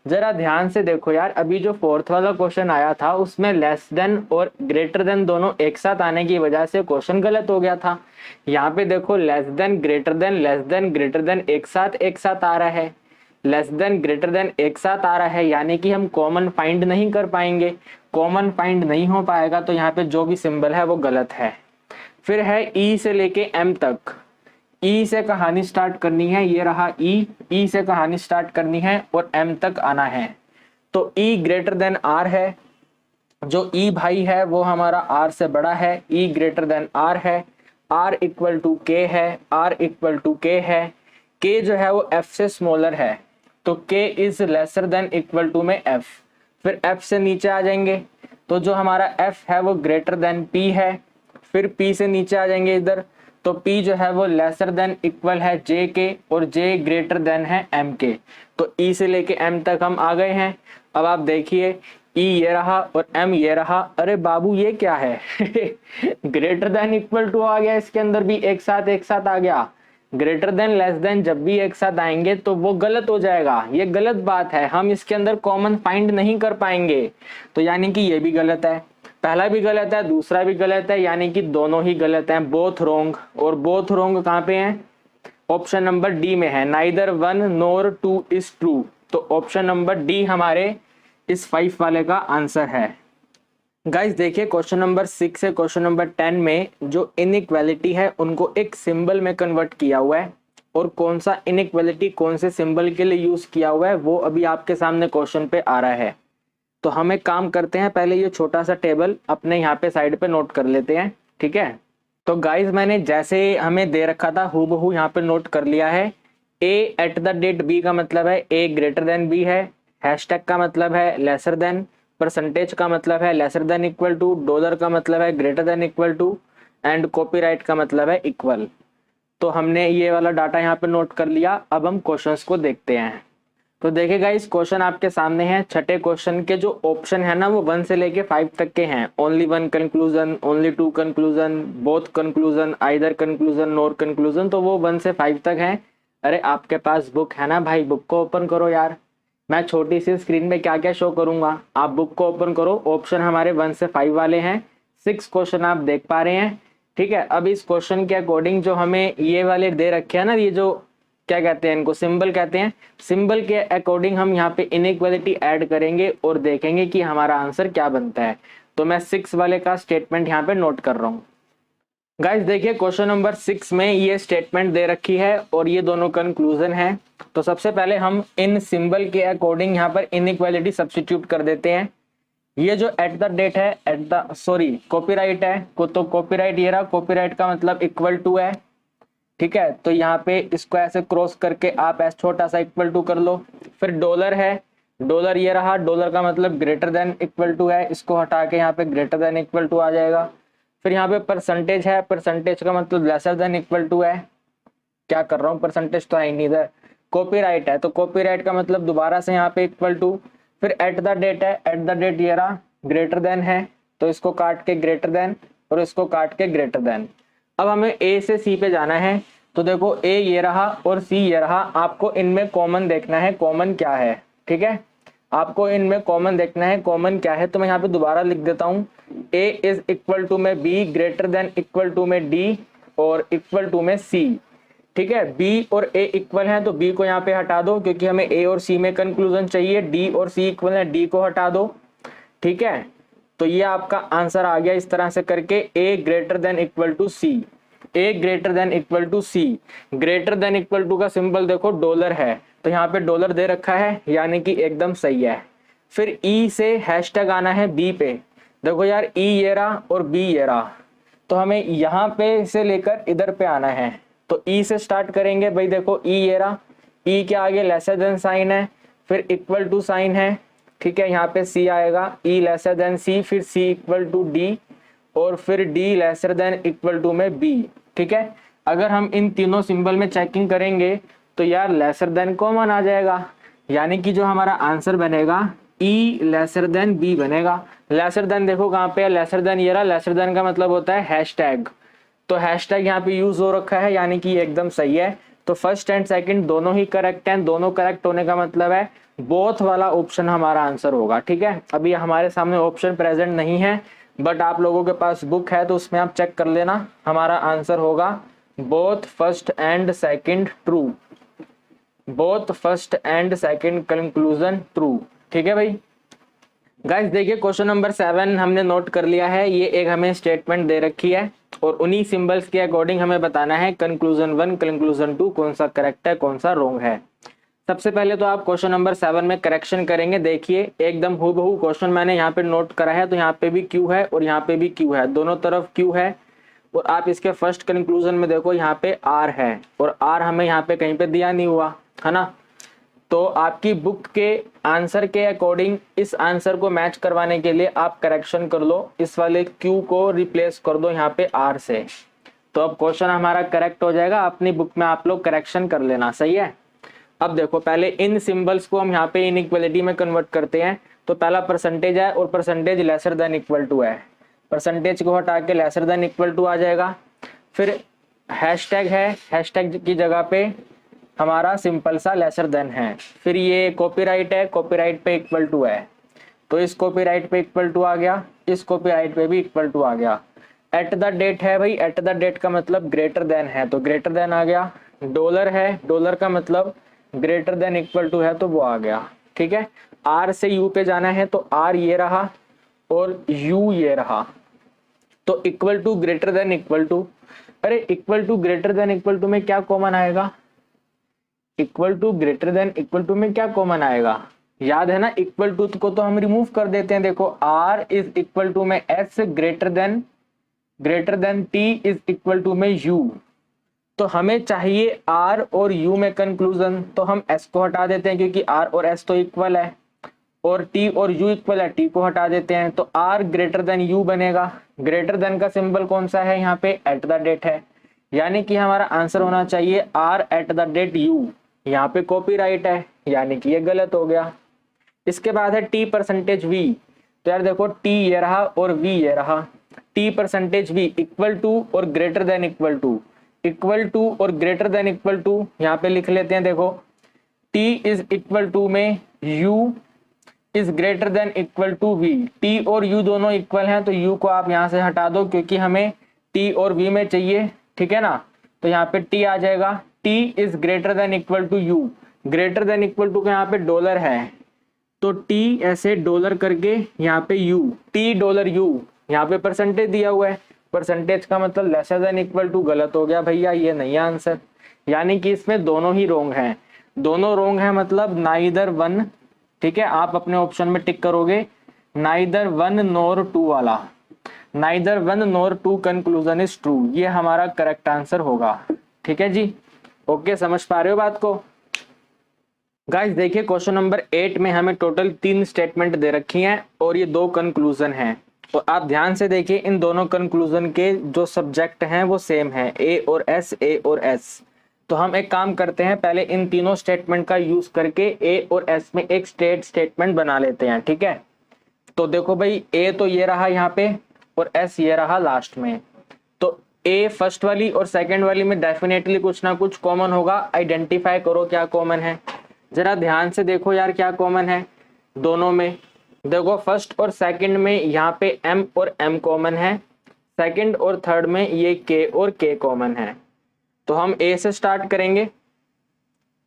जरा ध्यान से देखो यार, अभी जो फोर्थ वाला क्वेश्चन आया था उसमें लेस देन और ग्रेटर देन दोनों एक साथ आने की वजह से क्वेश्चन गलत हो गया था। यहाँ पे देखो लेस देन ग्रेटर देन एक साथ आ रहा है, लेस देन ग्रेटर देन एक साथ आ रहा है, यानी कि हम कॉमन फाइंड नहीं कर पाएंगे। कॉमन फाइंड नहीं हो पाएगा तो यहाँ पे जो भी सिंबल है वो गलत है। फिर है ई से लेके एम तक, ई से कहानी स्टार्ट करनी है, ये रहा ई से कहानी स्टार्ट करनी है और एम तक आना है। तो ई ग्रेटर देन आर है, जो ई भाई है वो हमारा आर से बड़ा है, ई ग्रेटर देन आर है, आर इक्वल टू के है, आर इक्वल टू के है, के जो है वो एफ से स्मॉलर है, तो K is lesser than equal to में एफ। फिर एफ से नीचे आ जाएंगे, तो जो हमारा एफ है वो ग्रेटर देन पी है। फिर पी से नीचे आ जाएंगे इधर, तो P जो है वो लेसर देन इक्वल है J के, और J ग्रेटर देन है M के। तो E से लेके M तक हम आ गए हैं। अब आप देखिए E ये रहा और M ये रहा, अरे बाबू ये क्या है ग्रेटर देन इक्वल टू आ गया, इसके अंदर भी एक साथ आ गया। ग्रेटर देन लेस देन जब भी एक साथ आएंगे तो वो गलत हो जाएगा, ये गलत बात है, हम इसके अंदर कॉमन फाइंड नहीं कर पाएंगे। तो यानी कि ये भी गलत है, पहला भी गलत है, दूसरा भी गलत है, यानी कि दोनों ही गलत हैं, बोथ रोंग। और बोथ रोंग कहाँ पे हैं, ऑप्शन नंबर डी में है, नाइदर 1 नोर 2 इज ट्रू। तो ऑप्शन नंबर डी हमारे इस 5 वाले का आंसर है। गाइस देखिए क्वेश्चन नंबर 6 से क्वेश्चन नंबर 10 में जो इनइक्वालिटी है उनको एक सिंबल में कन्वर्ट किया हुआ है, और कौन सा इनइक्वालिटी कौन से सिंबल के लिए यूज किया हुआ है वो अभी आपके सामने क्वेश्चन पे आ रहा है। तो हम एक काम करते हैं, पहले ये छोटा सा टेबल अपने यहाँ पे साइड पे नोट कर लेते हैं, ठीक है। तो गाइज मैंने जैसे हमें दे रखा था हूबहू यहाँ पे नोट कर लिया है। A at the rate B का मतलब है ए ग्रेटर देन बी है, हैशटैग का मतलब है लेसर देन, परसेंटेज का मतलब है lesser than equal to, dollar का मतलब है greater than equal to, and copyright का मतलब है इक्वल। तो हमने ये वाला डाटा यहाँ पे नोट कर लिया। अब हम क्वेश्चंस को देखते हैं। तो देखिएगा इस क्वेश्चन आपके सामने है, छठे क्वेश्चन के जो ऑप्शन है ना वो 1 से लेके 5 तक के हैं। Only 1 conclusion, only 2 conclusion, both conclusion, either conclusion, nor conclusion, तो वो 1 से 5 तक हैं। अरे आपके पास बुक है ना भाई, बुक को ओपन करो यार, मैं छोटी सी स्क्रीन में क्या क्या शो करूंगा, आप बुक को ओपन करो। ऑप्शन हमारे 1 से 5 वाले हैं, 6 क्वेश्चन आप देख पा रहे हैं, ठीक है। अब इस क्वेश्चन के अकॉर्डिंग जो हमें ये वाले दे रखे हैं ना, ये जो क्या कहते हैं इनको, सिंबल कहते हैं, सिंबल के अकॉर्डिंग हम यहाँ पे इनइक्वालिटी ऐड करेंगे और देखेंगे कि हमारा आंसर क्या बनता है। तो मैं 6 वाले का स्टेटमेंट यहाँ पे नोट कर रहा हूँ। गाइस देखिए क्वेश्चन नंबर 6 में ये स्टेटमेंट दे रखी है और ये दोनों कंक्लूजन है। तो सबसे पहले हम इन सिंबल के अकॉर्डिंग यहाँ पर इनइक्वालिटी सब्स्टिट्यूट कर देते हैं। ये जो एट द डेट है, कॉपीराइट है तो कॉपीराइट ये रहा, कॉपीराइट का मतलब इक्वल टू है। ठीक है, तो यहाँ पे इसको ऐसे क्रॉस करके आप ऐसे छोटा सा इक्वल टू कर लो। फिर डॉलर है, डॉलर ये रहा, डॉलर का मतलब ग्रेटर देन इक्वल टू है, इसको हटा के यहाँ पे ग्रेटर देन इक्वल टू आ जाएगा। फिर यहाँ पे परसेंटेज है, परसेंटेज का मतलब लेसर देन इक्वल टू है। क्या कर रहा हूँ, परसेंटेज तो है ही नहीं इधर। कॉपीराइट है तो कॉपीराइट का मतलब दोबारा से यहाँ पे इक्वल टू। फिर एट द डेट है, एट द डेट ये रहा, ग्रेटर देन है तो इसको काट के ग्रेटर देन और इसको काट के ग्रेटर देन। अब हमें ए से सी पे जाना है। तो देखो ए ये रहा और सी ये रहा, आपको इनमें कॉमन देखना है, कॉमन क्या है। ठीक है, आपको इनमें कॉमन देखना है, कॉमन क्या है। तो मैं यहाँ पे दोबारा लिख देता हूँ, ए इज इक्वल टू में B, greater than equal to में डी और इक्वल टू में सी। ठीक है, बी और ए इक्वल हैं तो बी को यहाँ पे हटा दो क्योंकि हमें ए और सी में कंक्लूजन चाहिए। डी और सी इक्वल है, डी को हटा दो। ठीक है, तो ये आपका आंसर आ गया इस तरह से करके, A greater than equal to C, A greater than equal to C. Greater than equal to का सिंबल देखो डॉलर है तो यहाँ पे डॉलर दे रखा है यानी कि एकदम सही है। फिर ई से हैशटैग आना है बी पे। देखो यार ई ये रहा और बी ये रहा, तो हमें यहाँ पे से लेकर इधर पे आना है। तो ई से स्टार्ट करेंगे भाई। देखो ई ये रहा, ई के आगे लेसर देन साइन है, फिर इक्वल टू साइन है। ठीक है, यहाँ पे सी आएगा, ई लेसर देन सी, फिर सी इक्वल टू डी और फिर D lesser than equal to में बी। ठीक है, अगर हम इन तीनों सिंबल में चेकिंग करेंगे तो यार लेसर देन कॉमन आ जाएगा, यानी कि जो हमारा आंसर बनेगा ई लेसर देन बी बनेगा। लेसर देन देखो कहाँ पे है, लेसर देन ये रहा, लेसर देन का मतलब होता है हैशटैग, तो हैशटैग यहाँ पे यूज हो रखा है यानी कि एकदम सही है। तो फर्स्ट एंड सेकंड दोनों ही करेक्ट हैं, दोनों करेक्ट होने का मतलब है बोथ वाला ऑप्शन हमारा आंसर होगा। ठीक है, अभी हमारे सामने ऑप्शन प्रेजेंट नहीं है बट आप लोगों के पास बुक है तो उसमें आप चेक कर लेना। हमारा आंसर होगा both first and second true, both first and second conclusion true. ठीक है भाई। गाइस देखिए क्वेश्चन नंबर 7 हमने नोट कर लिया है। ये एक हमें स्टेटमेंट दे रखी है और उन्हीं सिंबल्स के अकॉर्डिंग हमें बताना है कंक्लूजन 1 कंक्लूजन 2 कौन सा करेक्ट है कौन सा रॉन्ग है। सबसे पहले तो आप क्वेश्चन नंबर 7 में करेक्शन करेंगे। देखिए एकदम हूबहू क्वेश्चन मैंने यहाँ पे नोट करा है, तो यहाँ पे भी क्यू है और यहाँ पे भी क्यू है, दोनों तरफ क्यू है। और आप इसके फर्स्ट कंक्लूजन में देखो यहाँ पे आर है और आर हमें यहाँ पे कहीं पे दिया नहीं हुआ है ना। तो आपकी बुक के आंसर के अकॉर्डिंग इस आंसर को मैच करवाने के लिए आप करेक्शन कर लो, इस वाले क्यू को रिप्लेस कर दो यहाँ पे आर से, तो अब क्वेश्चन हमारा करेक्ट हो जाएगा। अपनी बुक में आप लोग करेक्शन कर लेना, सही है। अब देखो पहले इन सिंबल्स को हम यहाँ पे इनइक्वालिटी में कन्वर्ट करते हैं। तो पहला परसेंटेज है और percentage lesser than equal to है, परसेंटेज को हटा के लेसर देन इक्वल टू आ जाएगा। फिर हैशटैग है, हैशटैग की जगह पे हमारा सिंपल सा लेसर देन है। फिर ये कॉपीराइट है, कॉपीराइट पे इक्वल टू है तो इस कॉपीराइट पे इक्वल टू आ गया, इस कॉपीराइट पे भी इक्वल टू आ गया। एट द डेट है भाई, एट द डेट का मतलब ग्रेटर देन है तो ग्रेटर देन आ गया। डॉलर है, डॉलर का मतलब ग्रेटर देन इक्वल टू है तो वो आ गया। ठीक है, आर से यू पे जाना है तो आर ये रहा और यू ये रहा, तो equal to greater than equal to. अरे equal to greater than equal to में क्या कॉमन आएगा, equal to greater than equal to में क्या कॉमन आएगा, याद है ना। इक्वल टू को तो हम रिमूव कर देते हैं। देखो आर इज इक्वल टू में S, greater than T is equal to में यू। तो हमें चाहिए आर और यू में कंक्लूजन, तो हम एस को हटा देते हैं क्योंकि आर और एस तो इक्वल है, और टी और यू इक्वल है, टी को हटा देते हैं तो आर ग्रेटर देन यू बनेगा। ग्रेटर देन का सिंबल कौन सा है, यहाँ पे एट द डेट है, यानी कि हमारा आंसर होना चाहिए R at the rate U. यहाँ पे कॉपीराइट है यानी कि ये गलत हो गया। इसके बाद है टी परसेंटेज वी, तो यार देखो टी ये रहा और वी ये रहा। T percentage V equal to और greater than equal to, equal to और ग्रेटर देन इक्वल टू यहाँ पे लिख लेते हैं। देखो टी इज इक्वल टू में U is greater than equal to V, T और यू दोनों इक्वल हैं तो यू को आप यहाँ से हटा दो क्योंकि हमें टी और वी में चाहिए। ठीक है ना, तो यहाँ पे टी आ जाएगा, T is greater than equal to U. Greater than equal to K यहाँ पे डॉलर है तो टी ऐसे डॉलर करके यहाँ पे यू, टी डॉलर यू, यहाँ पे परसेंटेज दिया हुआ है परसेंटेज का मतलब लेसर देन इक्वल टू गलत हो गया भैया, ये नहीं है आंसर। यानी कि इसमें दोनों ही रोंग हैं, दोनों रोंग हैं मतलब नाइदर वन। ठीक है, आप अपने ऑप्शन में टिक करोगे नाइदर वन नोर टू वाला, neither one nor two conclusion is true, ये हमारा करेक्ट आंसर होगा। ठीक है जी, ओके, समझ पा रहे हो बात को। गाइस देखिए क्वेश्चन नंबर 8 में हमें टोटल 3 स्टेटमेंट दे रखी हैं और ये 2 कंक्लूजन हैं। और आप ध्यान से देखिए इन दोनों कंक्लूजन के जो सब्जेक्ट हैं वो सेम है, ए और एस, ए और एस। तो हम एक काम करते हैं, पहले इन तीनों स्टेटमेंट का यूज करके ए और एस में एक स्टेटमेंट बना लेते हैं। ठीक है, तो देखो भाई ए तो ये रहा यहाँ पे और एस ये रहा लास्ट में। तो ए फर्स्ट वाली और सेकंड वाली में डेफिनेटली कुछ ना कुछ कॉमन होगा, आइडेंटिफाई करो क्या कॉमन है। जरा ध्यान से देखो यार क्या कॉमन है दोनों में। देखो फर्स्ट और सेकंड में यहाँ पे एम और एम कॉमन है, सेकंड और थर्ड में ये के और के कॉमन है। तो हम ए से स्टार्ट करेंगे।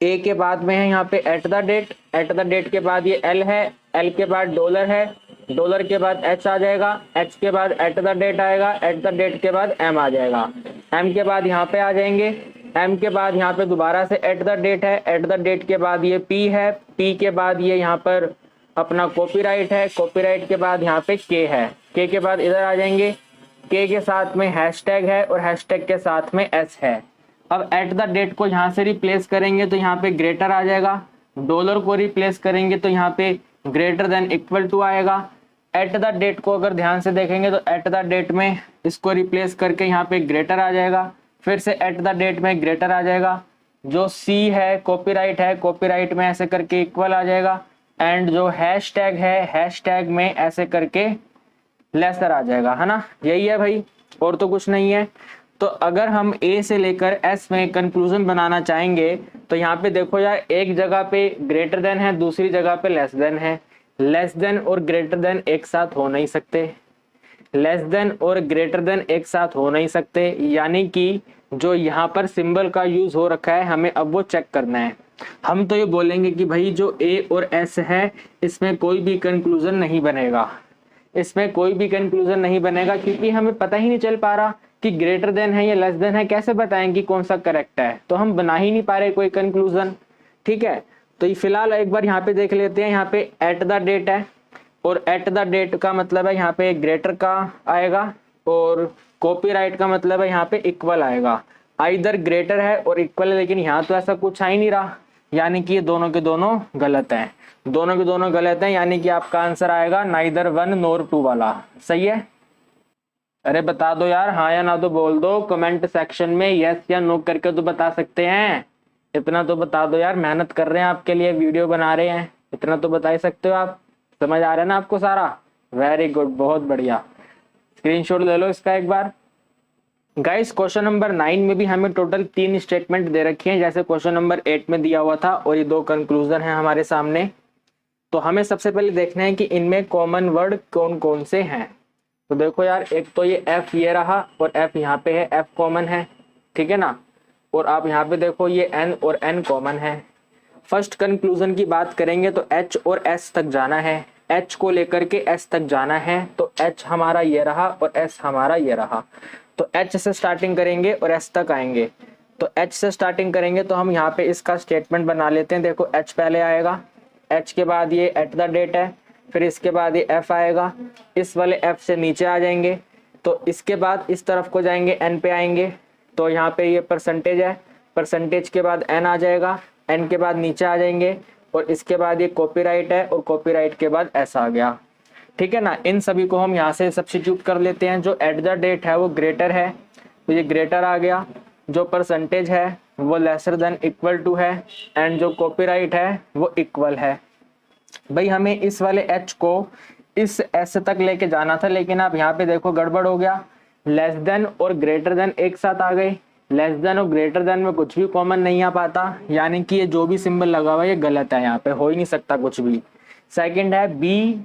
ए के बाद में है यहाँ पे at the rate, at the rate के बाद ये एल है, एल के बाद डॉलर है, डॉलर के बाद एच आ जाएगा, एच के बाद एट द डेट आएगा, एट द डेट के बाद एम आ जाएगा, एम के बाद यहाँ पे आ जाएंगे, एम के बाद यहाँ पे दोबारा से एट द डेट है, एट द डेट के बाद ये पी है, पी के बाद ये यहाँ पर अपना कॉपीराइट है, कॉपीराइट के बाद यहाँ पे के है, के बाद इधर आ जाएंगे, के साथ में हैशटैग है और हैशटैग के साथ में एस है। अब एट द डेट को यहाँ से रिप्लेस करेंगे तो यहाँ पे ग्रेटर आ जाएगा, डॉलर को रिप्लेस करेंगे तो यहाँ पे ग्रेटर देन इक्वल टू आएगा। एट द डेट को अगर ध्यान से देखेंगे तो एट द डेट में इसको रिप्लेस करके यहाँ पे ग्रेटर आ जाएगा, फिर से एट द डेट में ग्रेटर आ जाएगा, जो सी है कॉपीराइट में ऐसे करके इक्वल आ जाएगा, एंड जो हैशटैग है हैशटैग में ऐसे करके लेसर आ जाएगा, है ना। यही है भाई, और तो कुछ नहीं है। तो अगर हम ए से लेकर एस में कंक्लूजन बनाना चाहेंगे तो यहाँ पे देखो यार, एक जगह पे ग्रेटर देन है, दूसरी जगह पे लेस देन है। लेस देन और ग्रेटर देन एक साथ हो नहीं सकते, लेस देन और ग्रेटर देन एक साथ हो नहीं सकते, यानी कि जो यहाँ पर सिंबल का यूज हो रखा है हमें अब वो चेक करना है। हम तो ये बोलेंगे कि भाई जो ए और एस है इसमें कोई भी कंक्लूजन नहीं बनेगा, इसमें कोई भी कंक्लूजन नहीं बनेगा, क्योंकि हमें पता ही नहीं चल पा रहा कि ग्रेटर देन है या लेस देन है, कैसे बताएं कि कौन सा करेक्ट है। तो हम बना ही नहीं पा रहे कोई कंक्लूजन। ठीक है, तो ये फिलहाल एक बार यहाँ पे देख लेते हैं। यहाँ पे एट द डेट है और एट द डेट का मतलब है यहाँ पे ग्रेटर का आएगा और कॉपीराइट का मतलब है यहाँ पे इक्वल आएगा। आइदर ग्रेटर है और इक्वल है, लेकिन यहाँ तो ऐसा कुछ आ ही नहीं रहा, यानी कि ये दोनों के दोनों गलत हैं, दोनों के दोनों गलत हैं, यानी कि आपका आंसर आएगा नाइदर वन नोर टू वाला। सही है? अरे बता दो यार, हाँ या ना तो बोल दो कमेंट सेक्शन में, यस या नो करके तो बता सकते हैं। इतना तो बता दो यार, मेहनत कर रहे हैं आपके लिए, वीडियो बना रहे हैं, इतना तो बता ही सकते हो आप। समझ आ रहा है ना आपको सारा? वेरी गुड, बहुत बढ़िया। स्क्रीनशॉट ले लो इसका एक बार। गाइस क्वेश्चन नंबर 9 में भी हमें टोटल 3 स्टेटमेंट दे रखी हैं, जैसे क्वेश्चन नंबर 8 में दिया हुआ था, और ये 2 कंक्लूजन है हमारे सामने। तो हमें सबसे पहले देखना है कि इनमें कॉमन वर्ड कौन कौन से हैं। तो देखो यार, एक तो ये एफ ये रहा और एफ यहाँ पे है, एफ कॉमन है, ठीक है ना। और आप यहाँ पे देखो ये एन और एन कॉमन है। फर्स्ट कंक्लूजन की बात करेंगे तो एच और एस तक जाना है, एच को लेकर के एस तक जाना है, तो एच हमारा ये रहा और एस हमारा ये रहा। तो एच से स्टार्टिंग करेंगे और एस तक आएंगे। तो एच से स्टार्टिंग करेंगे तो हम यहाँ पे इसका स्टेटमेंट बना लेते हैं। देखो एच पहले आएगा, एच के बाद ये एट द डेट है, फिर इसके बाद ये एफ आएगा, इस वाले एफ से नीचे आ जाएंगे, तो इसके बाद इस तरफ को जाएंगे, एन पे आएंगे, तो यहाँ पे ये परसेंटेज है, परसेंटेज के बाद एन आ जाएगा, एन के बाद नीचे आ जाएंगे, और इसके बाद ये कॉपीराइट है और कॉपीराइट के बाद एस आ गया, ठीक है ना। इन सभी को हम यहाँ से सब्स्टिट्यूट कर लेते हैं। जो एट द डेट है वो ग्रेटर है, तो ये ग्रेटर आ गया, जो परसेंटेज है वो लेसर देन इक्वल टू है, एंड जो कॉपीराइट है वो इक्वल है। भाई हमें इस वाले एच को इस एस तक लेके जाना था, लेकिन आप यहाँ पे देखो गड़बड़ हो गया, लेस देन और ग्रेटर देन एक साथ आ गए। लेस देन और ग्रेटर देन में कुछ भी कॉमन नहीं आ पाता, यानी कि ये जो भी सिंबल लगा हुआ है ये गलत है, यहाँ पे हो ही नहीं सकता कुछ भी। सेकंड है बी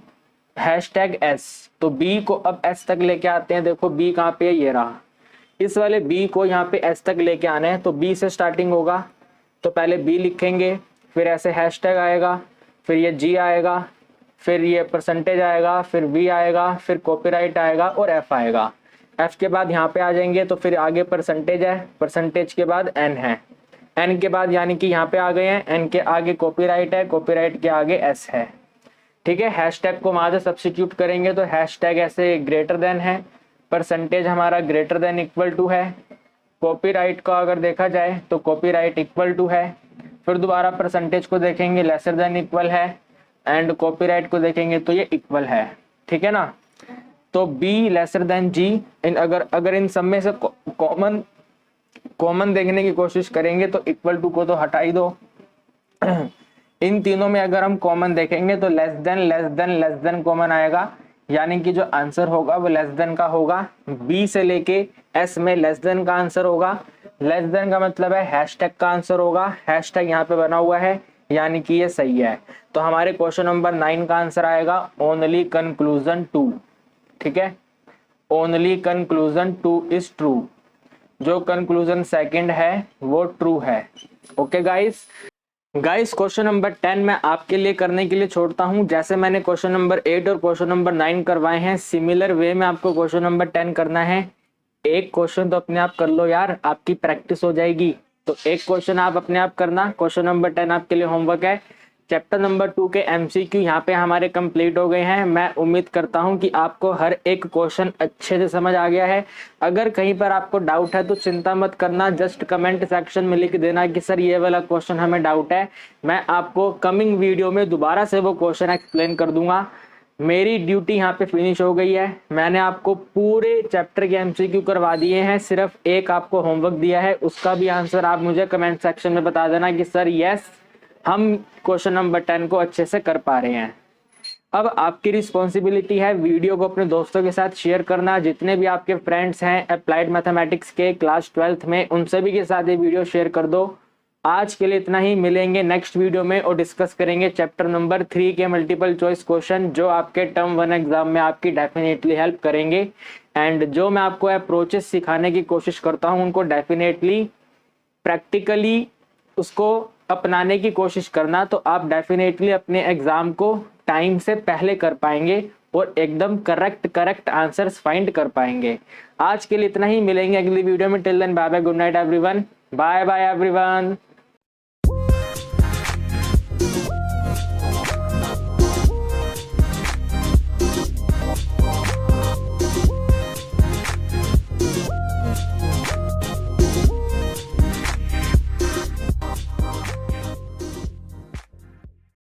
हैशटैग एस, तो बी को अब एस तक लेके आते हैं। देखो बी कहाँ पे है, ये रहा, इस वाले बी को यहाँ पे एस तक लेके आना है, तो बी से स्टार्टिंग होगा, तो पहले बी लिखेंगे, फिर ऐसे हैशटैग आएगा, फिर ये जी आएगा, फिर ये परसेंटेज आएगा, फिर वी आएगा, फिर कॉपीराइट आएगा और एफ आएगा। एफ के बाद यहाँ पे आ जाएंगे तो फिर आगे परसेंटेज है, परसेंटेज के बाद एन है, एन के बाद यानी कि यहाँ पे आ गए हैं, एन के आगे कॉपीराइट है, कॉपीराइट के आगे एस है। ठीक है, हैशटैग को वहां से सब्स्टिट्यूट करेंगे तो हैशटैग ऐसे ग्रेटर देन है, परसेंटेज हमारा ग्रेटर देन इक्वल टू है, कॉपीराइट का अगर देखा जाए तो कॉपीराइट इक्वल टू है, फिर दोबारा परसेंटेज को देखेंगे लेसर देन इक्वल है, एंड कॉपीराइट को देखेंगे तो ये इक्वल है। ठीक है ना, तो बी लेसर देन जी, इन अगर इन सब में से कॉमन देखने की कोशिश करेंगे तो इक्वल टू को तो हटा ही दो। इन तीनों में अगर हम कॉमन देखेंगे तो लेस देन कॉमन आएगा, यानी कि जो आंसर होगा वो लेस देन का होगा। बी से लेके एस में लेस देन का आंसर होगा, लेस देन का मतलब है हैशटैग का आंसर होगा, हैशटैग यहाँ पे बना हुआ है यानी कि ये सही है। तो हमारे क्वेश्चन नंबर 9 का आंसर आएगा ओनली कंक्लूजन 2। ठीक है, ओनली कंक्लूजन 2 इज ट्रू, जो कंक्लूजन सेकंड है वो ट्रू है। ओके गाइस, क्वेश्चन नंबर 10 मैं आपके लिए करने के लिए छोड़ता हूं। जैसे मैंने क्वेश्चन नंबर 8 और क्वेश्चन नंबर 9 करवाए हैं, सिमिलर वे में आपको क्वेश्चन नंबर 10 करना है। एक क्वेश्चन तो अपने आप कर लो यार, आपकी प्रैक्टिस हो जाएगी। तो एक क्वेश्चन आप अपने आप करना। क्वेश्चन नंबर 10 आपके लिए होमवर्क है। चैप्टर नंबर 2 के एमसीक्यू यहाँ पे हमारे कंप्लीट हो गए हैं। मैं उम्मीद करता हूँ कि आपको हर एक क्वेश्चन अच्छे से समझ आ गया है। अगर कहीं पर आपको डाउट है तो चिंता मत करना, जस्ट कमेंट सेक्शन में लिख देना कि सर ये वाला क्वेश्चन हमें डाउट है। मैं आपको कमिंग वीडियो में दोबारा से वो क्वेश्चन एक्सप्लेन कर दूंगा। मेरी ड्यूटी यहाँ पे फिनिश हो गई है। मैंने आपको पूरे चैप्टर के एमसीक्यू करवा दिए हैं, सिर्फ एक आपको होमवर्क दिया है, उसका भी आंसर आप मुझे कमेंट सेक्शन में बता देना कि सर यस हम क्वेश्चन नंबर 10 को अच्छे से कर पा रहे हैं। अब आपकी रिस्पॉन्सिबिलिटी है वीडियो को अपने दोस्तों के साथ शेयर करना। जितने भी आपके फ्रेंड्स हैं अप्लाइड मैथमेटिक्स के क्लास 12th में, उन सभी के साथ ये वीडियो शेयर कर दो। आज के लिए इतना ही, मिलेंगे नेक्स्ट वीडियो में और डिस्कस करेंगे चैप्टर नंबर 3 के मल्टीपल चॉइस क्वेश्चन, जो आपके टर्म 1 एग्जाम में आपकी डेफिनेटली हेल्प करेंगे। एंड जो मैं आपको अप्रोचेस सिखाने की कोशिश करता हूँ उनको डेफिनेटली प्रैक्टिकली उसको अपनाने की कोशिश करना, तो आप डेफिनेटली अपने एग्जाम को टाइम से पहले कर पाएंगे और एकदम करेक्ट आंसर्स फाइंड कर पाएंगे। आज के लिए इतना ही, मिलेंगे अगली वीडियो में। Till then bye bye, good night everyone, bye bye everyone.